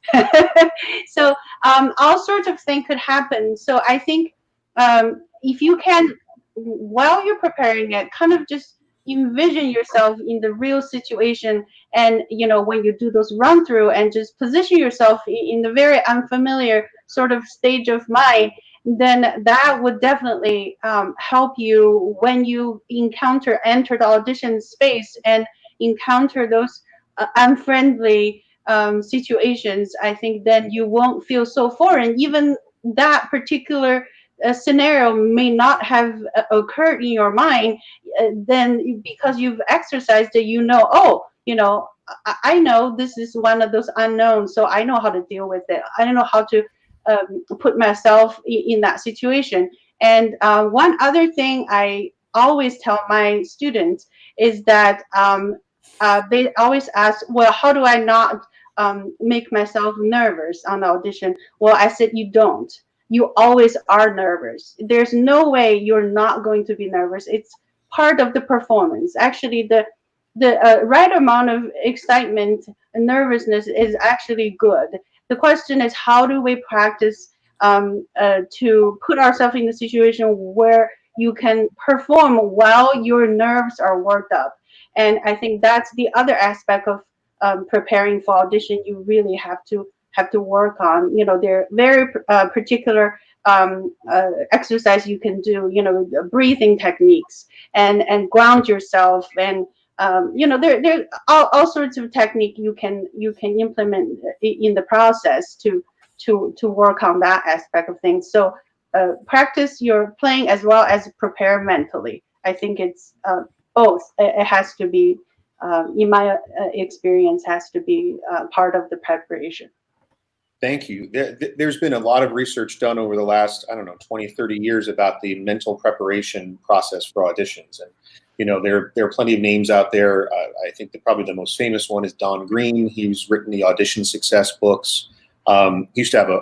So all sorts of things could happen. So I think if you can, while you're preparing it, kind of just envision yourself in the real situation, and when you do those run through, and just position yourself in the very unfamiliar sort of stage of mind, then that would definitely help you when you enter the audition space and encounter those unfriendly situations. I think then you won't feel so foreign. Even that particular scenario may not have occurred in your mind, then because you've exercised it, I know this is one of those unknowns, so I know how to deal with it. I don't know how to put myself in that situation. And one other thing I always tell my students is that they always ask, well, how do I not make myself nervous on the audition? Well, I said, you don't. You always are nervous. There's no way you're not going to be nervous. It's part of the performance. Actually, the right amount of excitement and nervousness is actually good. The question is, how do we practice to put ourselves in a situation where you can perform while your nerves are worked up? And I think that's the other aspect of preparing for audition. You really have to work on. There are very particular exercise you can do. Breathing techniques and ground yourself, and there all sorts of technique you can implement in the process to work on that aspect of things. So practice your playing as well as prepare mentally. I think it's both. It has to be, in my experience, has to be part of the preparation. Thank you. There's been a lot of research done over the last, 20, 30 years about the mental preparation process for auditions. And, there are plenty of names out there. I think probably the most famous one is Don Green. He's written the Audition Success books. He used to have a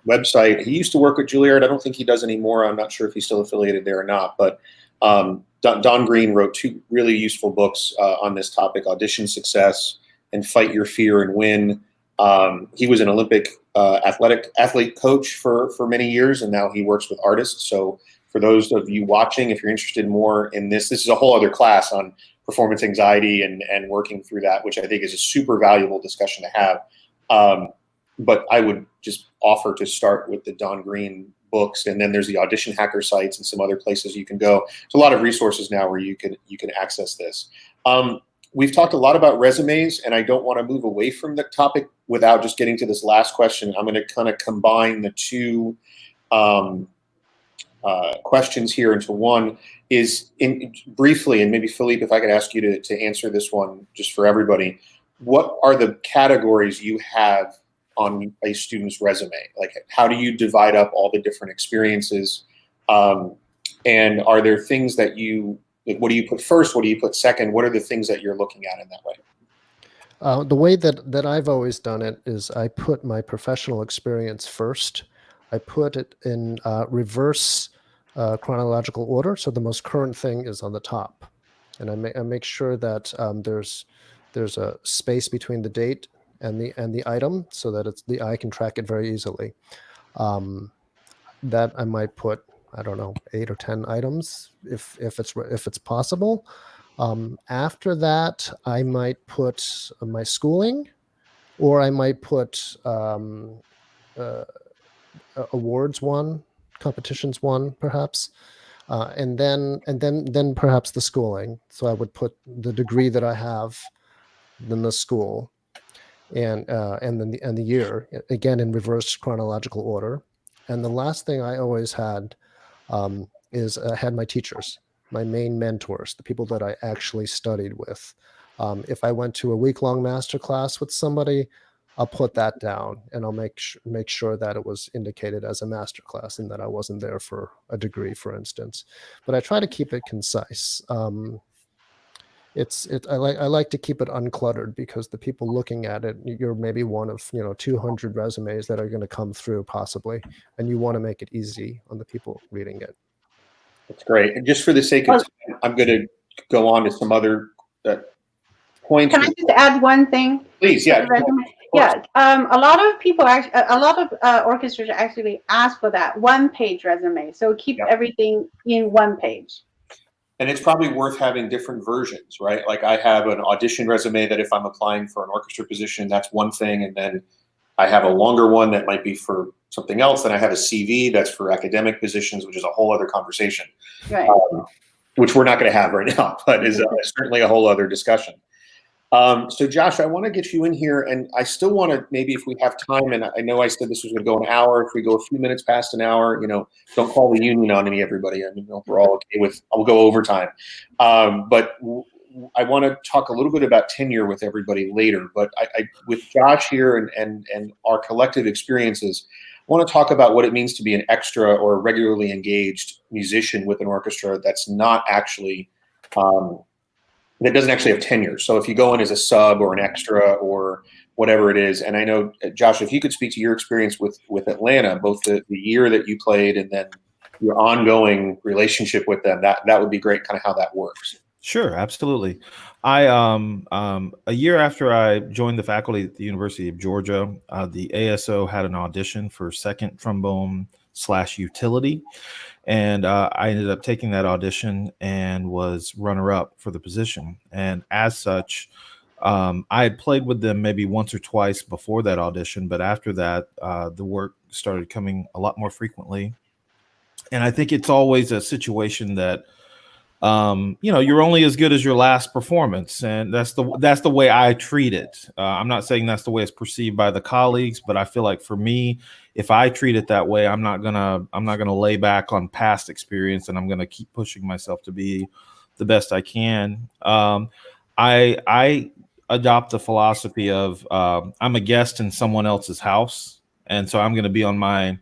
website. He used to work with Juilliard. I don't think he does anymore. I'm not sure if he's still affiliated there or not. But Don Green wrote 2 really useful books on this topic, Audition Success and Fight Your Fear and Win. He was an Olympic athlete coach for many years, and now he works with artists. So for those of you watching, if you're interested more in this is a whole other class on performance anxiety and working through that, which I think is a super valuable discussion to have. But I would just offer to start with the Don Green books, and then there's the Audition Hacker sites and some other places you can go. There's a lot of resources now where you can access this. We've talked a lot about resumes, and I don't want to move away from the topic without just getting to this last question. I'm going to kind of combine the 2 questions here into one. Briefly, and maybe Philippe, if I could ask you to answer this one just for everybody, what are the categories you have on a student's resume? Like, how do you divide up all the different experiences? And are there things that what do you put first? What do you put second? What are the things that you're looking at in that way? The way that I've always done it is I put my professional experience first. I put it in reverse chronological order, so the most current thing is on the top, and I make sure that there's a space between the date and the item, so that the eye can track it very easily. That I might put, I don't know, 8 or 10 items if it's possible. After that, I might put my schooling, or I might put awards won, competitions won, perhaps, and then perhaps the schooling. So I would put the degree that I have, then the school, and then the year, again in reverse chronological order. And the last thing I always had is I had my teachers, my main mentors, the people that I actually studied with. If I went to a week-long masterclass with somebody, I'll put that down, and I'll make sure that it was indicated as a masterclass and that I wasn't there for a degree, for instance. But I try to keep it concise. I like to keep it uncluttered, because the people looking at it, you're maybe one of 200 resumes that are going to come through possibly, and you want to make it easy on the people reading it. That's great. And just for the sake of time, I'm going to go on to some other points. Can I just add one thing? Please, yeah. Yeah, a lot of people, a lot of orchestras actually ask for that one-page resume. So keep everything in one page. And it's probably worth having different versions, right? Like, I have an audition resume that if I'm applying for an orchestra position, that's one thing. And then I have a longer one that might be for something else. Then I have a CV that's for academic positions, which is a whole other conversation, right? Which we're not going to have right now, but is certainly a whole other discussion. So Josh, I want to get you in here, and I still want to, maybe if we have time, and I know I said this was going to go an hour. If we go a few minutes past an hour, don't call the union on everybody. I mean, we're all okay with, I'll go overtime. But I want to talk a little bit about tenure with everybody later. But with Josh here and our collective experiences, want to talk about what it means to be an extra or a regularly engaged musician with an orchestra that's not actually, that doesn't actually have tenure. So if you go in as a sub or an extra or whatever it is, and I know, Josh, if you could speak to your experience with Atlanta, both the year that you played and then your ongoing relationship with them, that would be great, kind of how that works. Sure, absolutely. I a year after I joined the faculty at the University of Georgia, the ASO had an audition for second trombone / utility, and I ended up taking that audition and was runner-up for the position. And as such, I had played with them maybe once or twice before that audition, but after that, the work started coming a lot more frequently. And I think it's always a situation that you're only as good as your last performance, and that's the way I treat it. I'm not saying that's the way it's perceived by the colleagues, but I feel like for me, if I treat it that way, I'm not gonna lay back on past experience, and I'm gonna keep pushing myself to be the best I can. I adopt the philosophy of I'm a guest in someone else's house, and so I'm gonna be on my,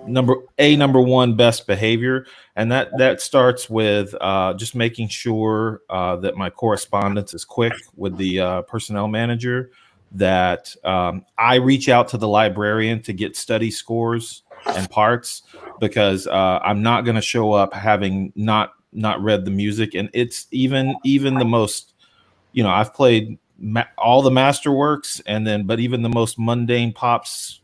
number one best behavior, and that starts with just making sure that my correspondence is quick with the personnel manager, that I reach out to the librarian to get study scores and parts, because I'm not going to show up having not read the music. And it's even the most, I've played all the masterworks, but even the most mundane pops,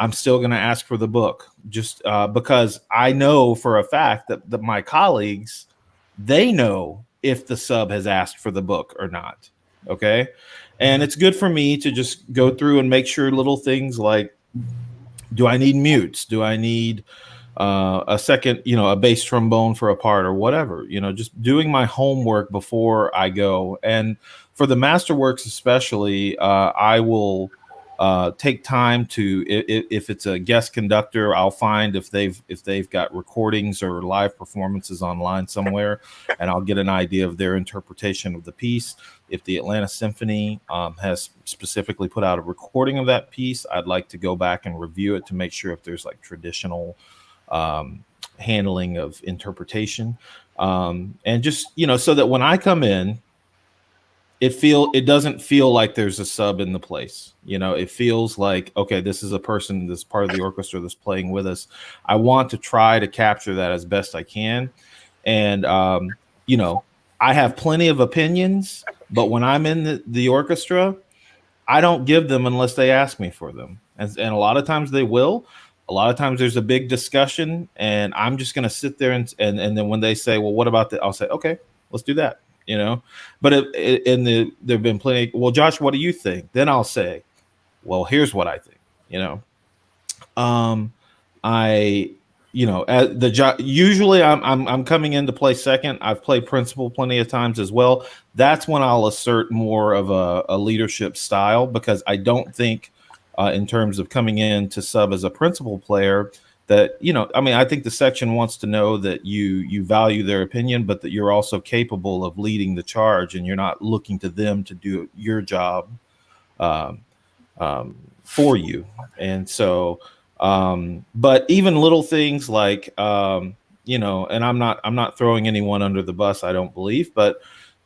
I'm still going to ask for the book, just because I know for a fact that my colleagues, they know if the sub has asked for the book or not. Okay. And it's good for me to just go through and make sure little things like, do I need mutes? Do I need a second, a bass trombone for a part or whatever, just doing my homework before I go. And for the masterworks, especially, I will take time to, if it's a guest conductor, I'll find if they've got recordings or live performances online somewhere, and I'll get an idea of their interpretation of the piece. If the Atlanta Symphony has specifically put out a recording of that piece, I'd like to go back and review it to make sure if there's like traditional handling of interpretation, and just so that when I come in, it doesn't feel like there's a sub in the place. It feels like, okay, this is a person, this part of the orchestra that's playing with us. I want to try to capture that as best I can. And, I have plenty of opinions, but when I'm in the orchestra, I don't give them unless they ask me for them. And a lot of times they will. A lot of times there's a big discussion, and I'm just going to sit there and then when they say, well, what about that? I'll say, okay, let's do that. But there've been plenty. Well, Josh, what do you think? Then I'll say, well, here's what I think. Usually I'm coming in to play second. I've played principal plenty of times as well. That's when I'll assert more of a leadership style, because I don't think in terms of coming in to sub as a principal player that, I think the section wants to know that you value their opinion, but that you're also capable of leading the charge, and you're not looking to them to do your job for you. And so, but even little things like, and I'm not throwing anyone under the bus, I don't believe, but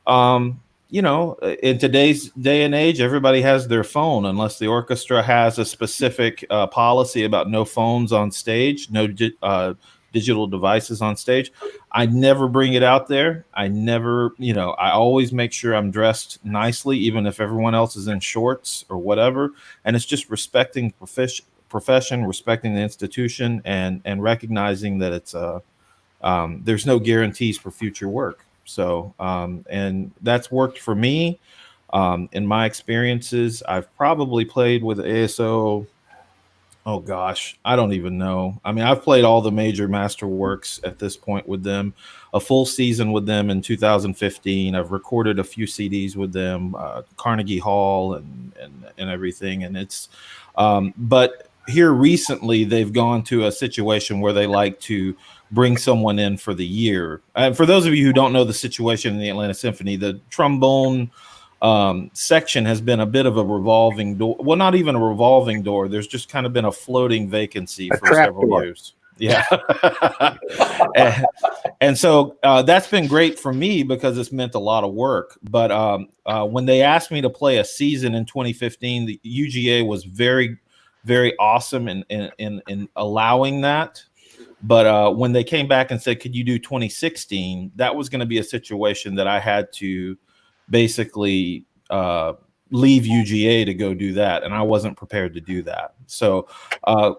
in today's day and age, everybody has their phone, unless the orchestra has a specific policy about no phones on stage, no digital devices on stage. I never bring it out there. I never, I always make sure I'm dressed nicely, even if everyone else is in shorts or whatever. And it's just respecting profession, respecting the institution, and recognizing that it's there's no guarantees for future work. So, and that's worked for me. In my experiences, I've probably played with ASO. Oh gosh, I don't even know. I've played all the major masterworks at this point with them, a full season with them in 2015. I've recorded a few CDs with them, Carnegie Hall and everything. And it's, but here recently, they've gone to a situation where they like to bring someone in for the year. For those of you who don't know the situation in the Atlanta Symphony, the trombone section has been a bit of a revolving door. Well, not even a revolving door. There's just kind of been a floating vacancy for several years. Yeah. and so that's been great for me because it's meant a lot of work. But when they asked me to play a season in 2015, the UGA was very, very awesome in allowing that. But when they came back and said, could you do 2016? That was going to be a situation that I had to basically leave UGA to go do that. And I wasn't prepared to do that. So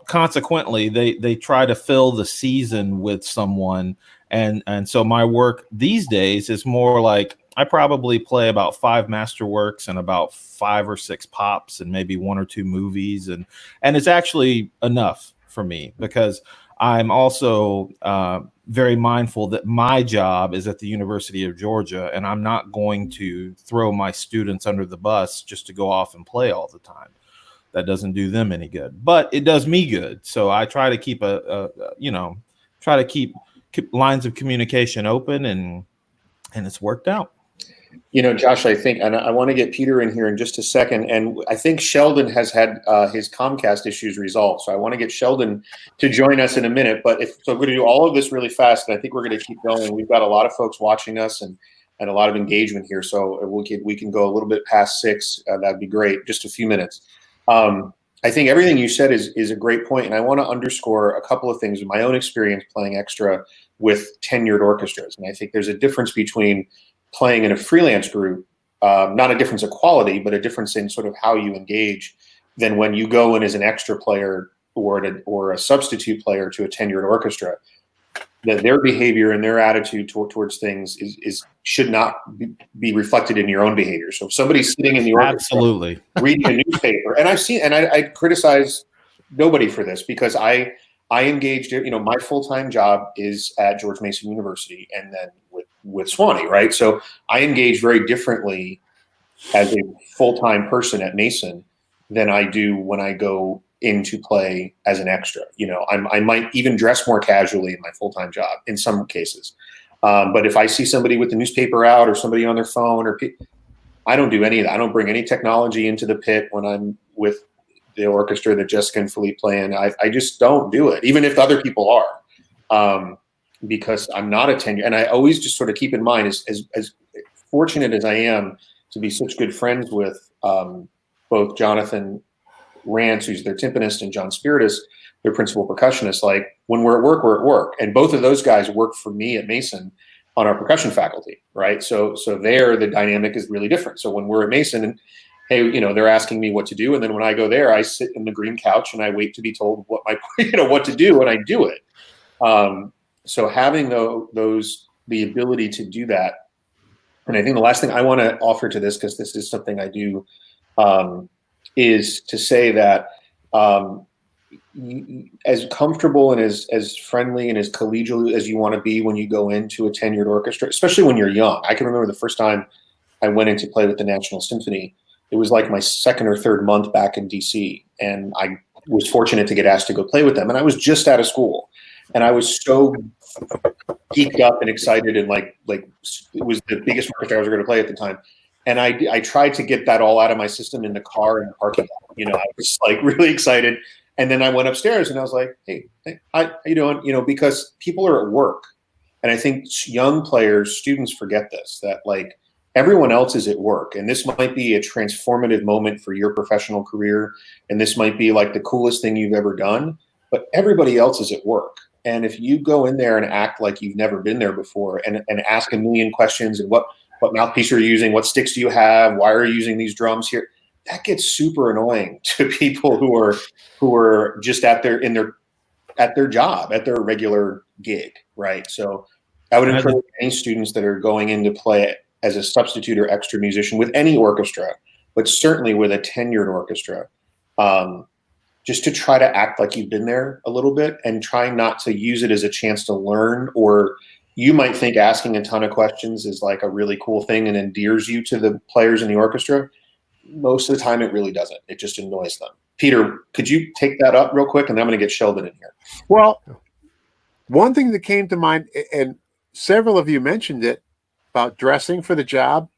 consequently, they try to fill the season with someone. And so my work these days is more like I probably play about 5 masterworks and about 5 or 6 pops and maybe 1 or 2 movies. And it's actually enough for me because I'm also very mindful that my job is at the University of Georgia, and I'm not going to throw my students under the bus just to go off and play all the time. That doesn't do them any good, but it does me good. So I try to keep keep lines of communication open, and it's worked out. Josh, I think, and I want to get Peter in here in just a second, and I think Sheldon has had his Comcast issues resolved, so I want to get Sheldon to join us in a minute. But we're going to do all of this really fast, and I think we're going to keep going. We've got a lot of folks watching us and a lot of engagement here, so we can go a little bit past 6. That'd be great. Just a few minutes. I think everything you said is a great point, and I want to underscore a couple of things in my own experience playing extra with tenured orchestras, and I think there's a difference between playing in a freelance group, not a difference of quality, but a difference in sort of how you engage than when you go in as an extra player or a substitute player to a tenured orchestra. That their behavior and their attitude towards things should not be reflected in your own behavior. So if somebody's sitting in the orchestra, absolutely reading a newspaper, and I criticize nobody for this because I engaged, my full-time job is at George Mason University and then with Sewanee, right? So I engage very differently as a full-time person at Mason than I do when I go in to play as an extra. I might even dress more casually in my full-time job in some cases. But if I see somebody with the newspaper out or somebody on their phone, I don't do any of that. I don't bring any technology into the pit when I'm with the orchestra that Jessica and Philippe play in. I just don't do it, even if other people are. Because I'm not a tenured, and I always just sort of keep in mind, as fortunate as I am to be such good friends with both Jonathan Rance, who's their timpanist, and John Spiritus, their principal percussionist. Like when we're at work, we're at work, and both of those guys work for me at Mason on our percussion faculty, right? So there, the dynamic is really different. So when we're at Mason, and hey, they're asking me what to do, and then when I go there, I sit in the green couch and I wait to be told what to do, and I do it. So having the ability to do that, and I think the last thing I want to offer to this, because this is something I do, is to say that as comfortable and as friendly and as collegial as you want to be when you go into a tenured orchestra, especially when you're young. I can remember the first time I went in to play with the National Symphony. It was like my 2nd or 3rd month back in DC, and I was fortunate to get asked to go play with them. And I was just out of school. And I was so geeked up and excited, and like it was the biggest orchestra I was going to play at the time. And I tried to get that all out of my system in the car and the parking lot. I was like really excited. And then I went upstairs and I was like, hey, how you doing? Because people are at work. And I think young players, students forget this, that like everyone else is at work. And this might be a transformative moment for your professional career. And this might be like the coolest thing you've ever done. But everybody else is at work. And if you go in there and act like you've never been there before and ask a million questions and what mouthpiece are you using, what sticks do you have, why are you using these drums here, that gets super annoying to people who are just at their job, at their regular gig, right? So I would encourage any students that are going in to play as a substitute or extra musician with any orchestra, but certainly with a tenured orchestra, just to try to act like you've been there a little bit and try not to use it as a chance to learn. Or you might think asking a ton of questions is like a really cool thing and endears you to the players in the orchestra. Most of the time it really doesn't. It just annoys them. Peter, could you take that up real quick? And then I'm going to get Sheldon in here. Well, one thing that came to mind, and several of you mentioned it, about dressing for the job.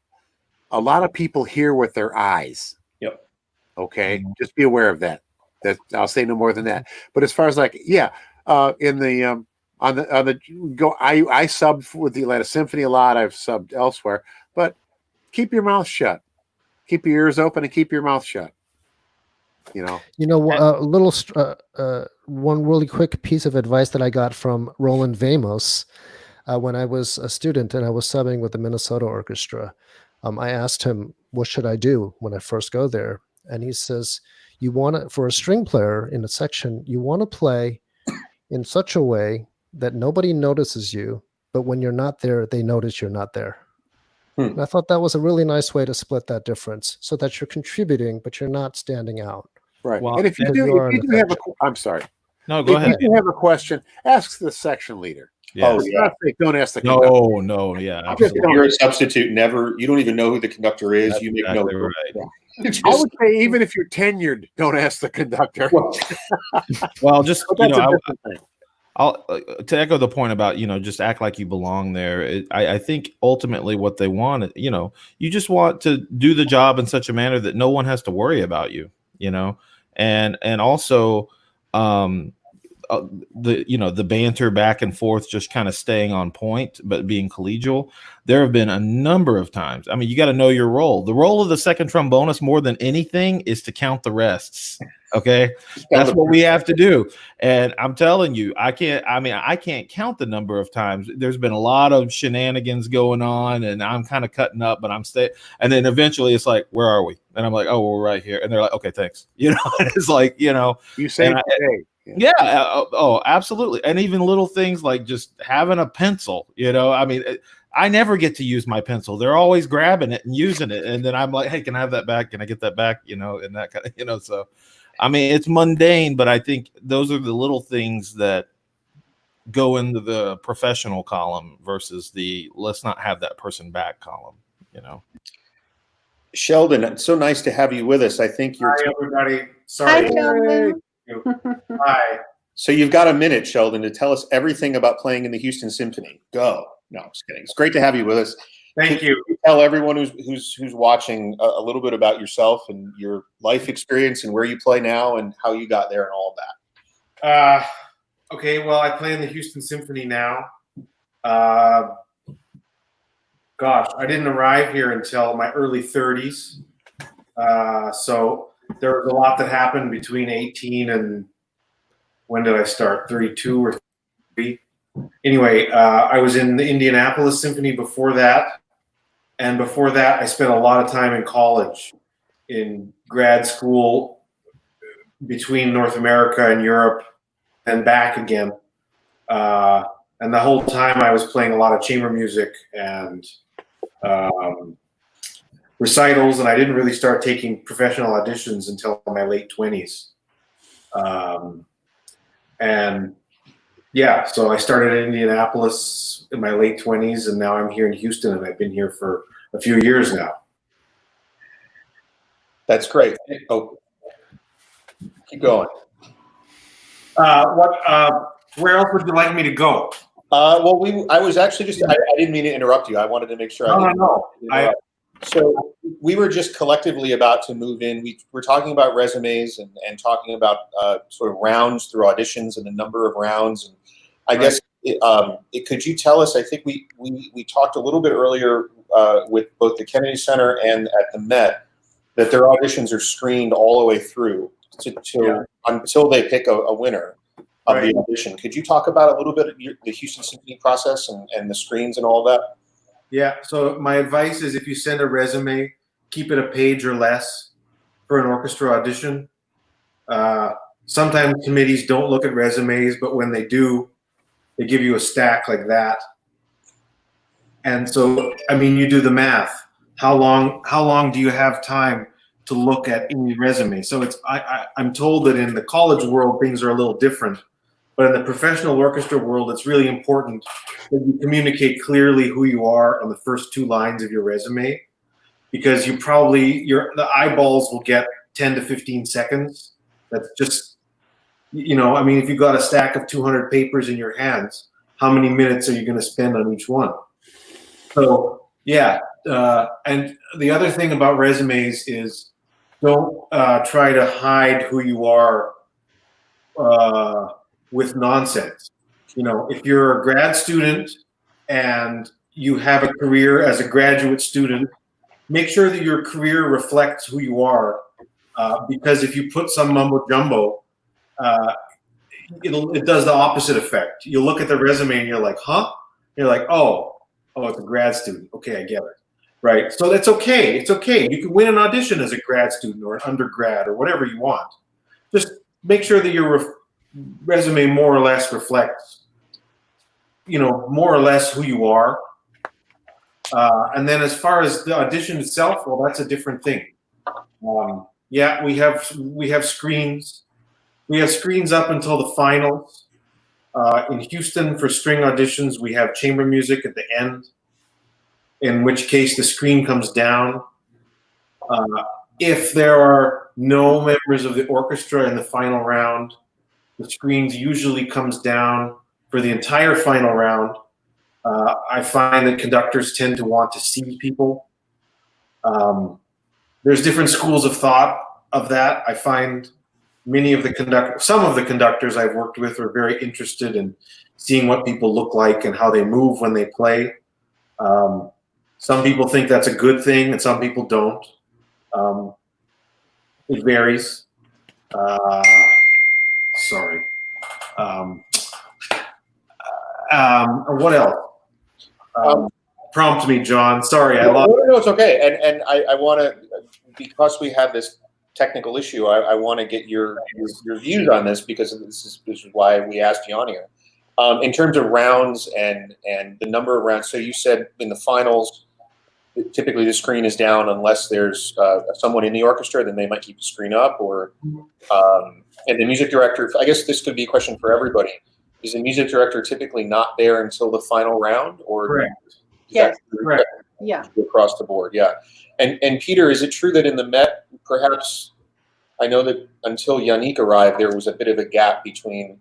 a lot of people hear with their eyes. Yep. Okay, just be aware of that. I'll say no more than that. But as far as like, in the on the go, I subbed with the Atlanta Symphony a lot. I've subbed elsewhere, but keep your mouth shut. Keep your ears open and keep your mouth shut. A little one really quick piece of advice that I got from Roland Vamos when I was a student and I was subbing with the Minnesota Orchestra. I asked him, what should I do when I first go there? And he says, you want to, for a string player in a section, you want to play in such a way that nobody notices you, but when you're not there, they notice you're not there. And I thought that was a really nice way to split that difference so that you're contributing, but you're not standing out. Right. Well, and if you do have I'm sorry. No, go ahead. If you have a question, ask the section leader. Yes. Don't ask the conductor. No, yeah. Absolutely. You're a substitute. You don't even know who the conductor is. That's you make exactly no. Right. I would say even if you're tenured, don't ask the conductor. Well, just I'll to echo the point about just act like you belong there. I think ultimately what they want, you just want to do the job in such a manner that no one has to worry about you, and also the banter back and forth, just kind of staying on point, but being collegial. There have been a number of times. I mean, you got to know your role. The role of the second trombonist more than anything is to count the rests. Okay. That's what we have to do. And I'm telling you, I can't count the number of times. There's been a lot of shenanigans going on and I'm kind of cutting up, but I'm staying. And then eventually it's like, where are we? And I'm like, oh, we're right here. And they're like, okay, thanks. It's like, you say, yeah. Oh, absolutely. And even little things like just having a pencil, I never get to use my pencil. They're always grabbing it and using it. And then I'm like, hey, can I have that back? Can I get that back? And that kind of, so, I mean, it's mundane, but I think those are the little things that go into the professional column versus the let's not have that person back column, Sheldon, it's so nice to have you with us. I think you're. Hi, everybody. Sorry. Hi, Sheldon. Hi. So you've got a minute, Sheldon, to tell us everything about playing in the Houston Symphony. Go. No, I'm just kidding. It's great to have you with us. Thank you. Tell everyone who's watching a little bit about yourself and your life experience and where you play now and how you got there and all of that. Okay, well, I play in the Houston Symphony now. Gosh, I didn't arrive here until my early 30s. So there was a lot that happened between 18 and when did I start? 32 or 33? Anyway, I was in the Indianapolis Symphony before that. And before that, I spent a lot of time in college, in grad school, between North America and Europe, and back again. And the whole time I was playing a lot of chamber music and recitals, and I didn't really start taking professional auditions until my late 20s. And yeah, so I started in Indianapolis in my late 20s, and now I'm here in Houston, and I've been here for a few years now. That's great. Oh, keep going. Where else would you like me to go? Well, I was actually I didn't mean to interrupt you. I wanted to make sure So we were just collectively about to move in. We're talking about resumes and talking about sort of rounds through auditions and the number of rounds. And I guess, could you tell us, I think we talked a little bit earlier with both the Kennedy Center and at the Met, that their auditions are screened all the way through until they pick a winner of the audition. Could you talk about a little bit of the Houston Symphony process and the screens and all that? Yeah, so my advice is if you send a resume, keep it a page or less for an orchestra audition. Sometimes committees don't look at resumes, but when they do, they give you a stack like that. And so, I mean, you do the math. How long do you have time to look at any resume? So I'm told that in the college world, things are a little different. But in the professional orchestra world, it's really important that you communicate clearly who you are on the first two lines of your resume, because the eyeballs will get 10 to 15 seconds. That's just, I mean, if you've got a stack of 200 papers in your hands, how many minutes are you going to spend on each one? So yeah, And the other thing about resumes is don't try to hide who you are with nonsense. You know, if you're a grad student and you have a career as a graduate student, make sure that your career reflects who you are. Because if you put some mumbo jumbo, it does the opposite effect. You look at the resume and you're like, huh? You're like, oh, it's a grad student. Okay, I get it. Right. So that's okay. It's okay. You can win an audition as a grad student or an undergrad or whatever you want. Just make sure that your resume more or less reflects, you know, more or less who you are. And then as far as the audition itself, well, that's a different thing. Yeah, we have screens. We have screens up until the finals. In Houston, for string auditions, we have chamber music at the end, in which case the screen comes down. If there are no members of the orchestra in the final round, the screens usually comes down for the entire final round. I find that conductors tend to want to see people. There's different schools of thought of that. I find some of the conductors I've worked with are very interested in seeing what people look like and how they move when they play. Some people think that's a good thing and some people don't. It varies. Sorry. What else? Prompt me, John. Sorry, I lost. No, it's okay. And I want to, because we have this technical issue, I want to get your views on this, because this is why we asked John here. In terms of rounds and the number of rounds, so you said in the finals, typically the screen is down unless there's someone in the orchestra, then they might keep the screen up, or and the music director, I guess this could be a question for everybody. Is the music director typically not there until the final round, or Correct. Yes. Correct. Yeah. Across the board? Yeah. And Peter, is it true that in the Met, perhaps, I know that until Yannick arrived, there was a bit of a gap between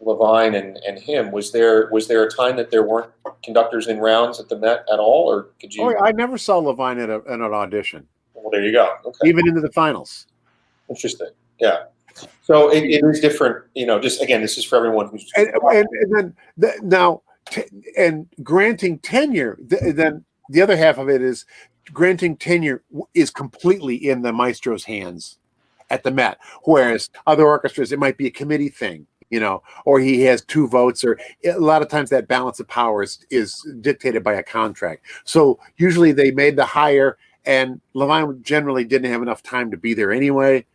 Levine and him. Was there a time that there weren't conductors in rounds at the Met at all, or could you? Oh, I never saw Levine at an audition. Well, there you go. Okay. Even into the finals. Interesting. Yeah. So it is different, you know, just again, this is for everyone who's. And then granting tenure, then the other half of it is granting tenure is completely in the maestro's hands at the Met, whereas other orchestras, it might be a committee thing, you know, or he has 2 votes, or a lot of times that balance of power is dictated by a contract. So usually they made the hire, and Levine generally didn't have enough time to be there anyway,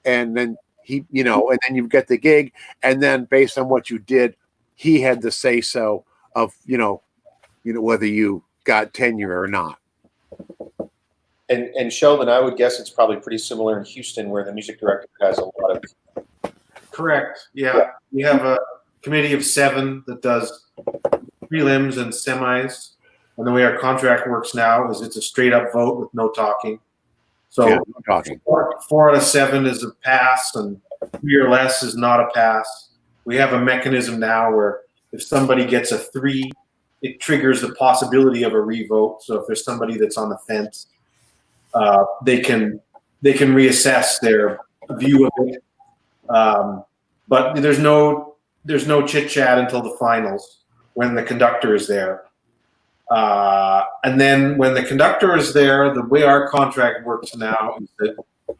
and then he, you know, and then you get the gig, and then based on what you did, he had the say so of, you know, whether you got tenure or not. And Sheldon, I would guess it's probably pretty similar in Houston, where the music director has a lot of. Correct. Yeah. We have a committee of 7 that does prelims and semis, and the way our contract works now is it's a straight up vote with no talking. So Yeah, no talking. 4 out of 7 is a pass, and 3 or less is not a pass. We have a mechanism now where if somebody gets a 3, it triggers the possibility of a revote. So if there's somebody that's on the fence, they can reassess their view of it. But there's no chit chat until the finals, when the conductor is there. And then when the conductor is there, the way our contract works now is that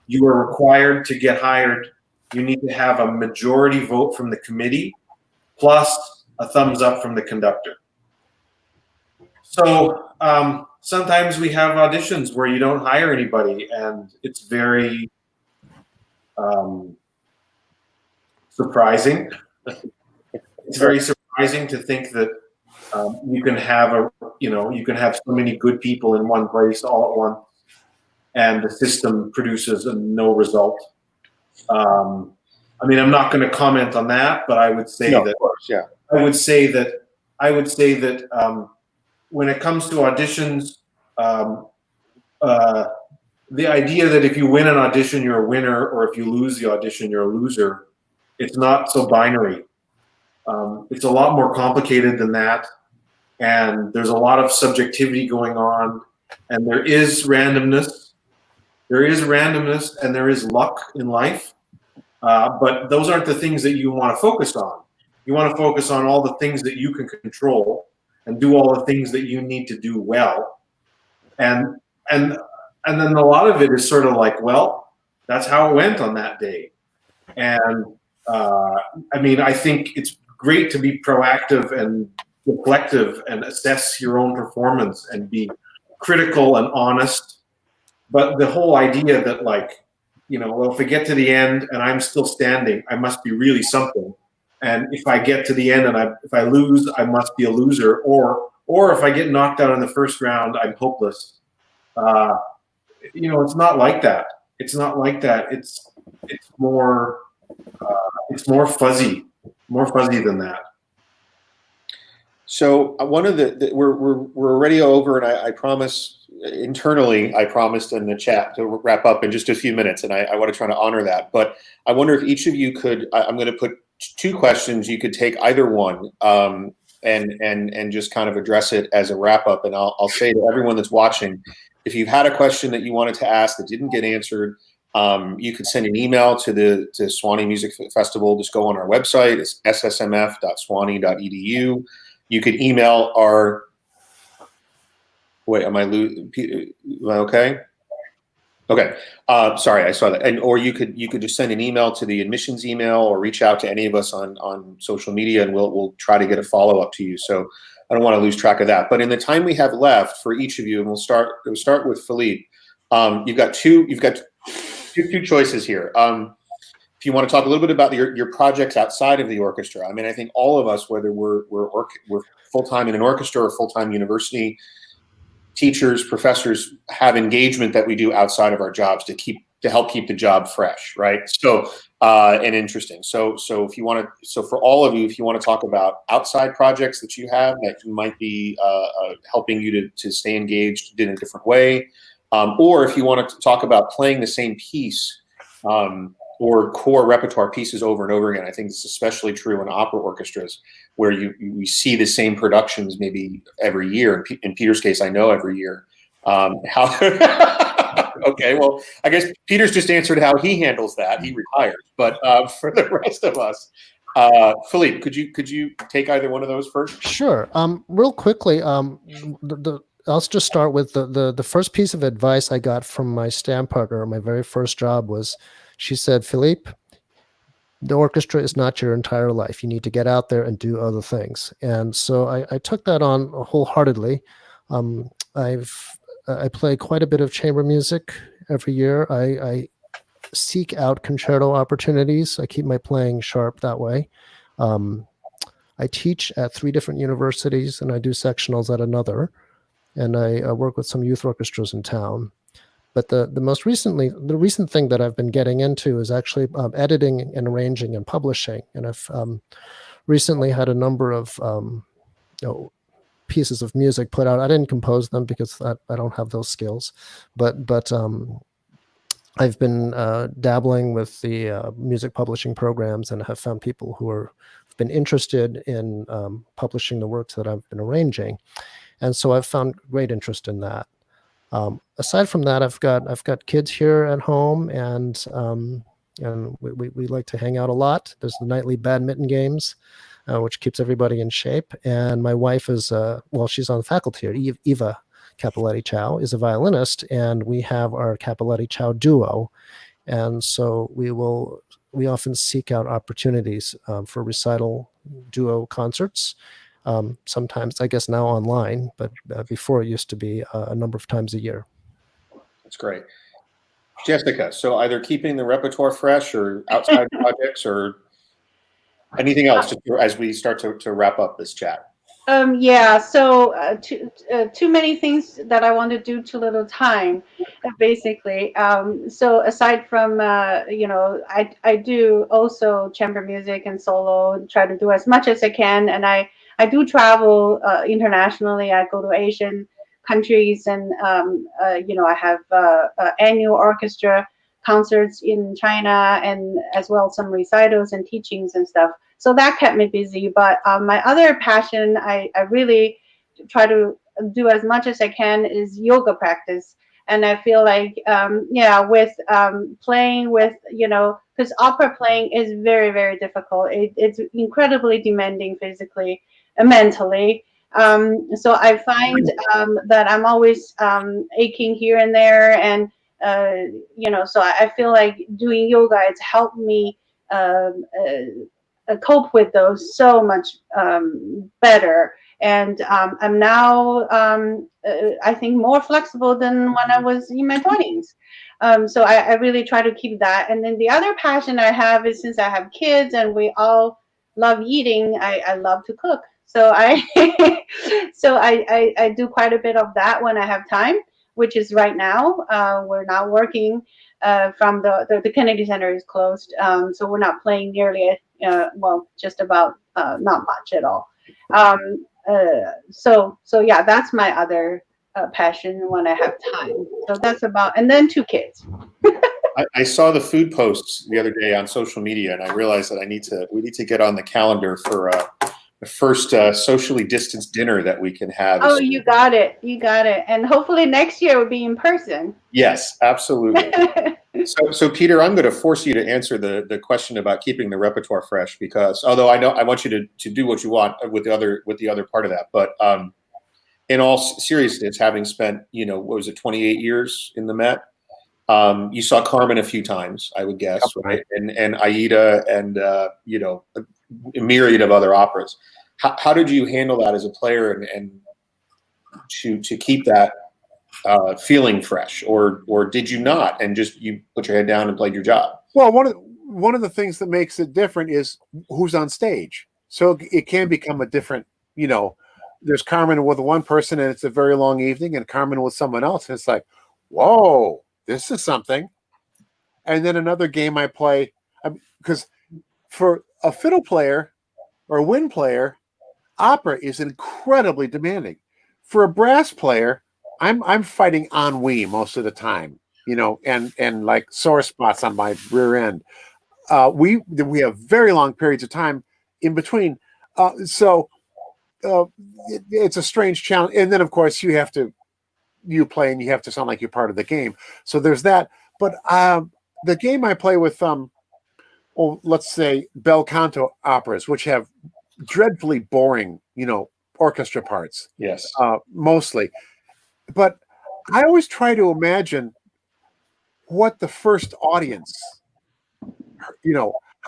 you are required to get hired. You need to have a majority vote from the committee plus a thumbs up from the conductor. So sometimes we have auditions where you don't hire anybody, and it's very surprising. It's very surprising to think that you can have so many good people in one place all at once, and the system produces no result. I mean, I'm not going to comment on that, but I would say that. Of course, yeah. I would say that when it comes to auditions, the idea that if you win an audition, you're a winner, or if you lose the audition, you're a loser, it's not so binary. It's a lot more complicated than that. and there's a lot of subjectivity going on, and there is randomness. There is randomness, and there is luck in life, but those aren't the things that you want to focus on. You want to focus on all the things that you can control and do all the things that you need to do well. And then a lot of it is sort of like, well, that's how it went on that day. And I mean, I think it's great to be proactive and reflective and assess your own performance and be critical and honest. But the whole idea that, like, you know, well, if I get to the end and I'm still standing, I must be really something. And if I get to the end and if I lose, I must be a loser. Or if I get knocked out in the first round, I'm hopeless. You know, it's not like that. It's not like that. It's more fuzzy than that. So one of we're already over, and I promise internally, I promised in the chat to wrap up in just a few minutes, and I want to try to honor that. But I wonder if each of you could. I'm going to put 2 questions. You could take either one, and just kind of address it as a wrap up. And I'll say to everyone that's watching, if you've had a question that you wanted to ask that didn't get answered, you could send an email to Sewanee Music Festival. Just go on our website. It's ssmf.sewanee.edu. You could email our. Wait, am I okay? Okay. Sorry, I saw that. Or you could just send an email to the admissions email, or reach out to any of us on social media, and we'll try to get a follow up to you. So I don't want to lose track of that. But in the time we have left for each of you, and we'll start with Philippe. You've got two choices here. If you want to talk a little bit about your projects outside of the orchestra. I mean, I think all of us, whether we're full-time in an orchestra or full-time university, teachers, professors, have engagement that we do outside of our jobs to help keep the job fresh, right? So and interesting. So if you want to, for all of you, if you want to talk about outside projects that you have that might be helping you to stay engaged in a different way, or if you want to talk about playing the same piece or core repertoire pieces over and over again. I think this is especially true in opera orchestras, where you see the same productions maybe every year. In Peter's case, I know every year. Okay, well, I guess Peter's just answered how he handles that. He retires. But for the rest of us, Philippe, could you take either one of those first? Sure. Real quickly, I'll just start with the first piece of advice I got from my stand partner. My very first job was, she said, Philippe, the orchestra is not your entire life. You need to get out there and do other things. And so I took that on wholeheartedly. I play quite a bit of chamber music every year. I seek out concerto opportunities. I keep my playing sharp that way. I teach at 3 different universities, and I do sectionals at another. And I work with some youth orchestras in town. But the recent thing that I've been getting into is actually editing and arranging and publishing. And I've recently had a number of pieces of music put out. I didn't compose them because I don't have those skills, but I've been dabbling with the music publishing programs, and have found people who have been interested in publishing the works that I've been arranging. And so I've found great interest in that. Aside from that, I've got kids here at home, and we like to hang out a lot. There's the nightly badminton games, which keeps everybody in shape. And my wife is she's on faculty here. Eva Capoletti Chow is a violinist, and we have our Capoletti Chow duo. And so we often seek out opportunities for recital duo concerts. Sometimes, I guess now online, but before it used to be a number of times a year. That's great. Jessica, so either keeping the repertoire fresh or outside projects or anything else as we start to wrap up this chat? Yeah, so too many things that I want to do, too little time, basically. So aside from, I do also chamber music and solo, try to do as much as I can. And I do travel internationally. I go to Asian countries, and I have annual orchestra concerts in China, and as well some recitals and teachings and stuff. So that kept me busy. But my other passion, I really try to do as much as I can is yoga practice. And I feel like, with playing with, because opera playing is very, very difficult. It's incredibly demanding physically and mentally. So I find that I'm always aching here and there. And, so I feel like doing yoga, it's helped me cope with those so much better. And I'm now, I think, more flexible than when I was in my 20s. So I really try to keep that. And then the other passion I have is, since I have kids and we all love eating, I love to cook. So I do quite a bit of that when I have time, which is right now. We're not working from the Kennedy Center is closed. So we're not playing nearly, just about not much at all. So yeah, that's my other passion when I have time. So that's about, and then 2 kids. I saw the food posts the other day on social media, and I realized that we need to get on the calendar for the first socially distanced dinner that we can have. Oh, you got it. And hopefully next year will be in person. Yes, absolutely. So Peter, I'm going to force you to answer the question about keeping the repertoire fresh, because although I know I want you to do what you want with the other part of that, but in all seriousness, having spent, what was it, 28 years in the Met, you saw Carmen a few times, I would guess, right? And Aida, and a myriad of other operas. How did you handle that as a player, and to keep that feeling fresh, or did you not, and just you put your head down and played your job? Well, one of the things that makes it different is who's on stage. So it can become a different, there's Carmen with one person and it's a very long evening, and Carmen with someone else, and it's like, whoa, this is something. And then another game I play, because for a fiddle player or a wind player, opera is incredibly demanding. For a brass player, I'm fighting ennui most of the time, and like sore spots on my rear end. We have very long periods of time in between, so it's a strange challenge. And then of course you play and you have to sound like you're part of the game. So there's that. But the game I play with, let's say bel canto operas, which have dreadfully boring, orchestra parts. Yes, mostly. But I always try to imagine what the first audience,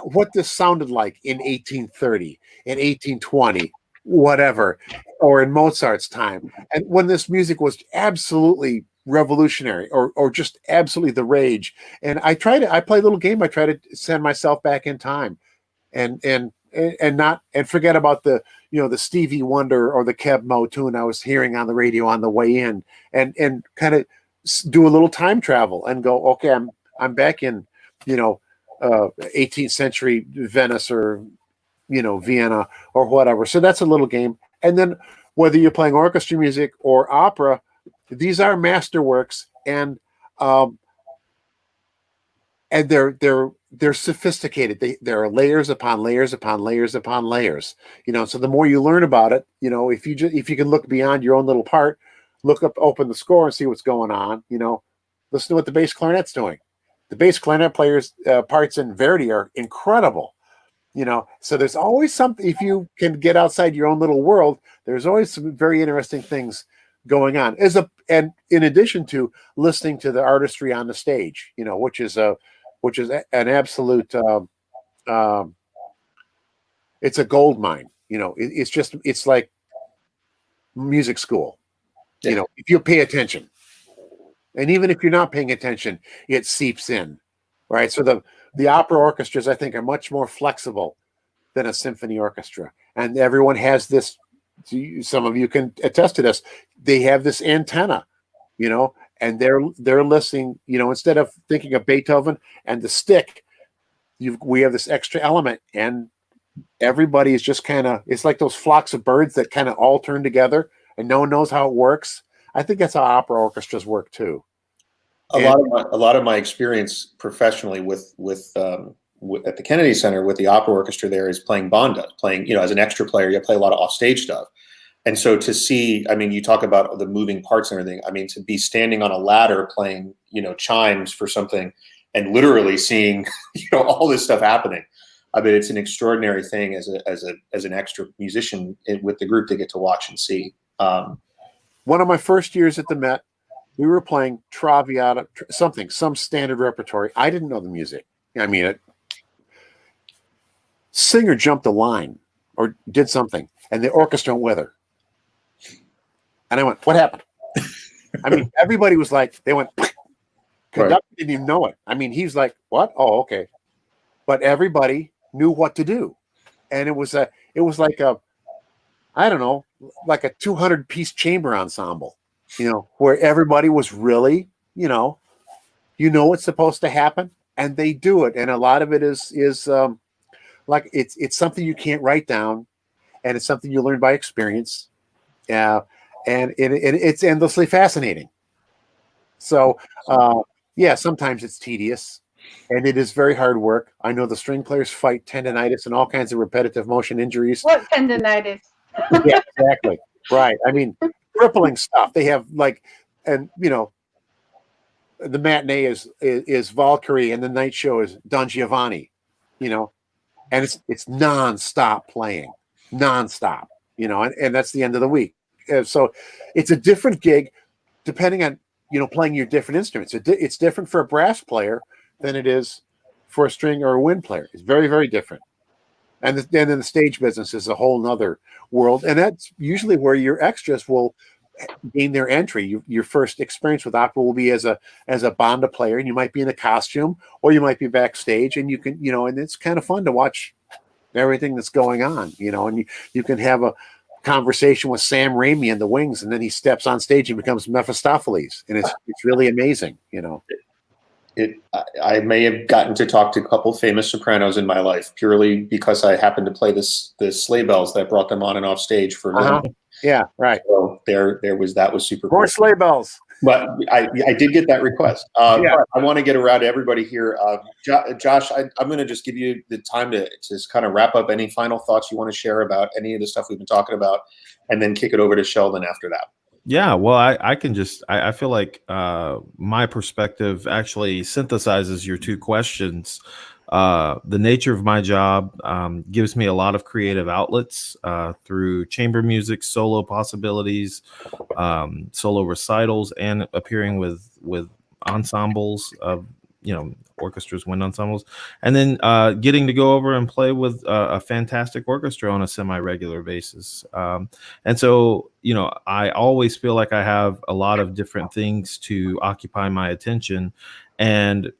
what this sounded like in 1830, in 1820, whatever, or in Mozart's time. And when this music was absolutely revolutionary or just absolutely the rage. And I play a little game. I try to send myself back in time and forget about the Stevie Wonder or the Keb Mo tune I was hearing on the radio on the way in, and kind of do a little time travel and go, okay, I'm back in 18th century Venice or Vienna or whatever. So that's a little game. And then whether you're playing orchestra music or opera, these are masterworks, and they're sophisticated. There are layers upon layers upon layers upon layers. So the more you learn about it, if you can look beyond your own little part, open the score and see what's going on. Listen to what the bass clarinet's doing. The bass clarinet players' parts in Verdi are incredible. So there's always something. If you can get outside your own little world, there's always some very interesting things going on. And in addition to listening to the artistry on the stage, which is an absolute, it's a gold mine. It's like music school. Yeah. If you pay attention, and even if you're not paying attention, it seeps in, right? So the opera orchestras, I think, are much more flexible than a symphony orchestra, and everyone has this. Some of you can attest to this. They have this antenna, and they're listening. Instead of thinking of Beethoven and the stick, we have this extra element, and everybody is just it's like those flocks of birds that kind of all turn together, and no one knows how it works. I think that's how opera orchestras work too. A lot of my experience professionally with at the Kennedy Center with the opera orchestra there is playing banda, as an extra player. You play a lot of offstage stuff, And so to see, I mean, you talk about the moving parts and everything. I mean, to be standing on a ladder playing, chimes for something and literally seeing, all this stuff happening. I mean, it's an extraordinary thing as an extra musician with the group to get to watch and see. One of my first years at the Met, we were playing Traviata, some standard repertory. I didn't know the music. I mean, singer jumped a line or did something, and the orchestra went with her. And I went, what happened? I mean, everybody was like, they went, conductor didn't even know it. I mean, he's like, what? Oh, okay. But everybody knew what to do. And it was like a, I don't know, like a 200-piece chamber ensemble, where everybody was really, what's supposed to happen, and they do it. And a lot of it is like it's something you can't write down, and it's something you learn by experience. And it's endlessly fascinating. So, sometimes it's tedious, and it is very hard work. I know the string players fight tendonitis and all kinds of repetitive motion injuries. What tendonitis? Yeah, exactly. Right. I mean, crippling stuff. They have the matinee is Valkyrie, and the night show is Don Giovanni, and it's nonstop playing, nonstop, and that's the end of the week. So it's a different gig depending on, playing your different instruments. It's different for a brass player than it is for a string or a wind player. It's very, very different. And then the stage business is a whole nother world. And that's usually where your extras will gain their entry. Your first experience with opera will be as a banda player, and you might be in a costume, or you might be backstage, and you can, and it's kind of fun to watch everything that's going on, and you can have a conversation with Sam Raimi in the wings, and then he steps on stage and becomes Mephistopheles, and it's really amazing. I may have gotten to talk to a couple famous sopranos in my life purely because I happened to play the sleigh bells that brought them on and off stage for a living. Yeah, right. So that was super cool. More sleigh bells. But I did get that request. But I want to get around to everybody here. Josh, I'm going to just give you the time to just kind of wrap up any final thoughts you want to share about any of the stuff we've been talking about, and then kick it over to Sheldon after that. Yeah, well, I can just, I feel like my perspective actually synthesizes your two questions. The nature of my job gives me a lot of creative outlets through chamber music, solo possibilities, solo recitals, and appearing with ensembles of, orchestras, wind ensembles, and then getting to go over and play with a fantastic orchestra on a semi-regular basis. And so, I always feel like I have a lot of different things to occupy my attention, and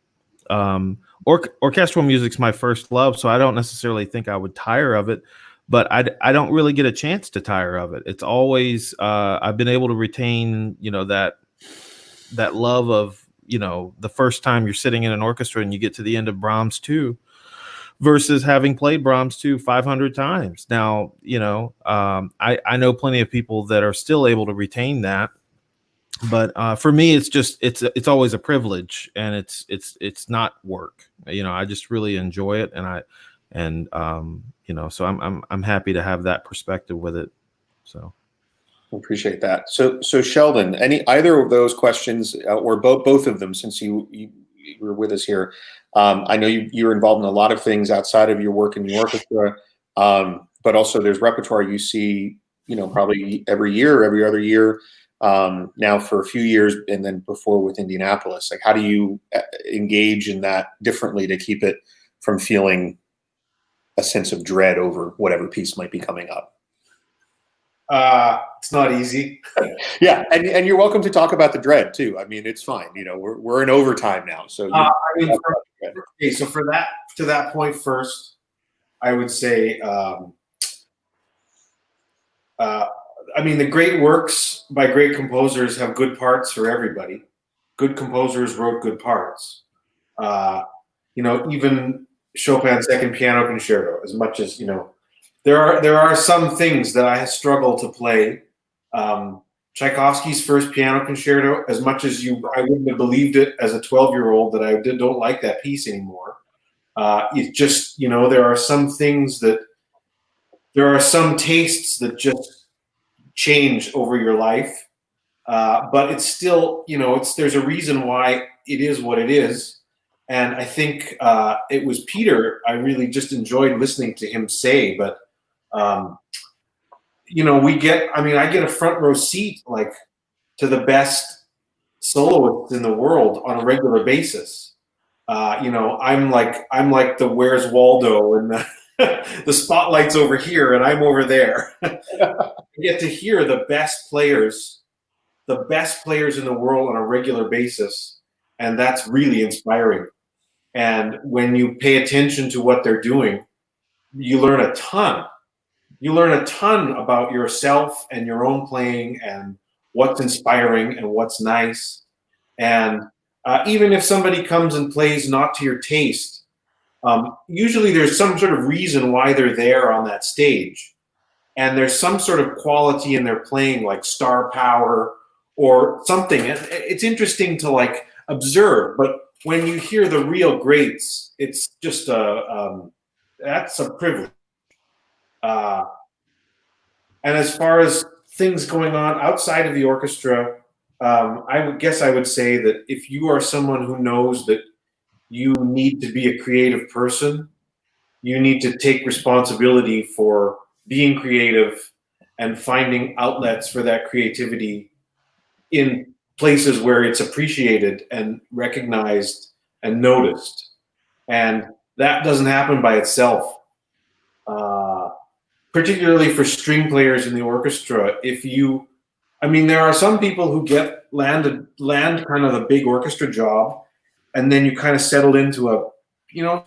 orchestral music's my first love, so I don't necessarily think I would tire of it, but I don't really get a chance to tire of it. It's always I've been able to retain, that love of, the first time you're sitting in an orchestra and you get to the end of Brahms 2 versus having played Brahms 2 500 times. Now, I know plenty of people that are still able to retain that. But for me, it's always a privilege, and it's not work. I just really enjoy it, so I'm happy to have that perspective with it. So appreciate that. So Sheldon, either of those questions or both of them, since you were with us here, I know you're involved in a lot of things outside of your work in the orchestra, but also there's repertoire you see, probably every year, every other year. Now for a few years, and then before with Indianapolis, like how do you engage in that differently to keep it from feeling a sense of dread over whatever piece might be coming up? It's not easy. Yeah, and you're welcome to talk about the dread too. I mean, it's fine. We're in overtime now, so. So to that point first, I would say. The great works by great composers have good parts for everybody. Good composers wrote good parts. Even Chopin's Second Piano Concerto, as much as, there are some things that I struggle to play. Tchaikovsky's First Piano Concerto, as much as I wouldn't have believed it as a 12-year-old that I don't like that piece anymore. It just, there are some things there are some tastes that change over your life. But it's still, there's a reason why it is what it is. And I think it was Peter, I really just enjoyed listening to him say, but, I get a front row seat, like, to the best soloists in the world on a regular basis. I'm like the Where's Waldo, and the spotlight's over here and I'm over there. I get to hear the best players in the world on a regular basis, and that's really inspiring. And when you pay attention to what they're doing, you learn a ton. You learn a ton about yourself and your own playing and what's inspiring and what's nice. And even if somebody comes and plays not to your taste, usually there's some sort of reason why they're there on that stage. And there's some sort of quality in their playing, like star power or something. It's interesting to like observe, but when you hear the real greats, it's just that's a privilege. And as far as things going on outside of the orchestra, I would say that if you are someone who knows that you need to be a creative person, you need to take responsibility for being creative and finding outlets for that creativity in places where it's appreciated and recognized and noticed. And that doesn't happen by itself. Particularly for string players in the orchestra, there are some people who land kind of a big orchestra job, and then you kind of settle into a,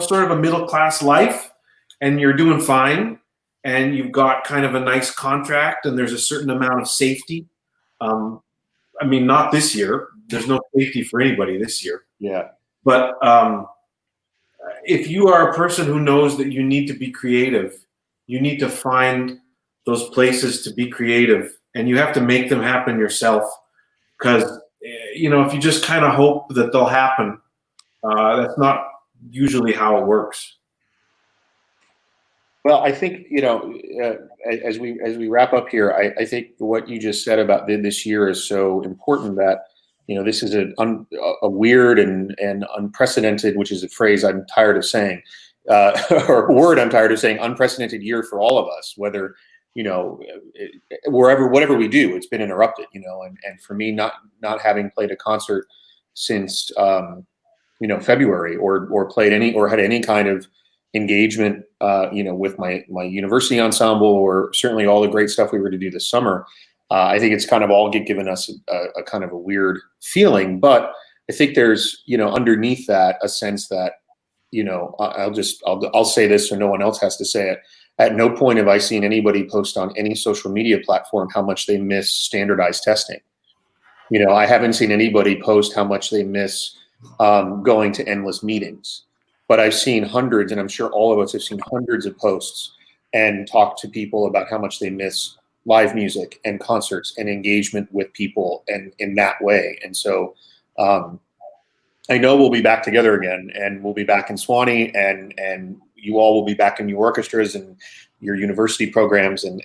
sort of a middle-class life, and you're doing fine, and you've got kind of a nice contract, and there's a certain amount of safety. Not this year. There's no safety for anybody this year. Yeah. But if you are a person who knows that you need to be creative, you need to find those places to be creative, and you have to make them happen yourself. Because, if you just kind of hope that they'll happen, that's not usually how it works. Well, I think, as we wrap up here, I think what you just said about this year is so important that, this is a weird and unprecedented, which is a phrase I'm tired of saying, or a word I'm tired of saying, unprecedented year for all of us, whether, whatever we do, it's been interrupted, and for me, not having played a concert since, February or played or had any kind of engagement, with my university ensemble, or certainly all the great stuff we were to do this summer. I think it's kind of all given us a kind of a weird feeling, but I think there's, underneath that, a sense that, I'll say this so no one else has to say it. At no point have I seen anybody post on any social media platform how much they miss standardized testing. I haven't seen anybody post how much they miss going to endless meetings. But I've seen hundreds, and I'm sure all of us have seen hundreds of posts and talked to people about how much they miss live music and concerts and engagement with people and in that way. And so I know we'll be back together again, and we'll be back in Sewanee, and you all will be back in your orchestras and your university programs, and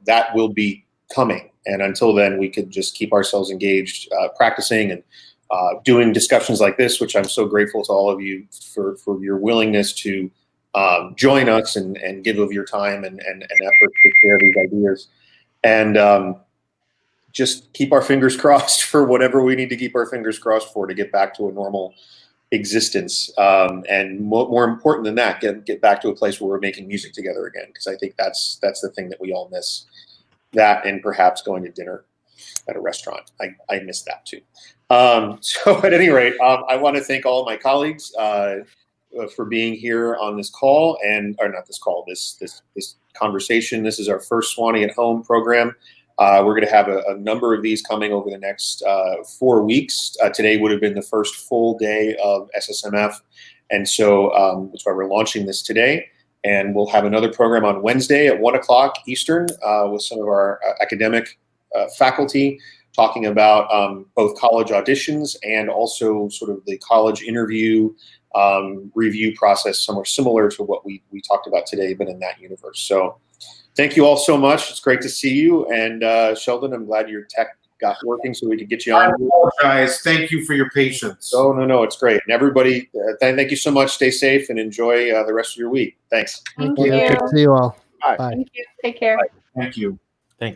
that will be coming. And until then, we could just keep ourselves engaged, practicing and doing discussions like this, which I'm so grateful to all of you for your willingness to join us and give of your time and effort to share these ideas. And just keep our fingers crossed for whatever we need to keep our fingers crossed for to get back to a normal existence. And more important than that, get back to a place where we're making music together again, because I think that's the thing that we all miss. That, and perhaps going to dinner at a restaurant. I miss that too. So at any rate, I want to thank all of my colleagues for being here on this call, this conversation. This is our first Sewanee at Home program. We're going to have a number of these coming over the next 4 weeks. Today would have been the first full day of SSMF, and so that's why we're launching this today. And we'll have another program on Wednesday at 1 o'clock Eastern with some of our academic faculty, talking about both college auditions and also sort of the college interview review process, somewhere similar to what we talked about today, but in that universe. So thank you all so much. It's great to see you. And Sheldon, I'm glad your tech got working so we could get you I on. apologize. Thank you for your patience. No, it's great. And everybody, thank you so much. Stay safe and enjoy the rest of your week. Thanks. Thank Good you. to see you all. Bye. Bye. Thank you. Take care. Bye. Thank you.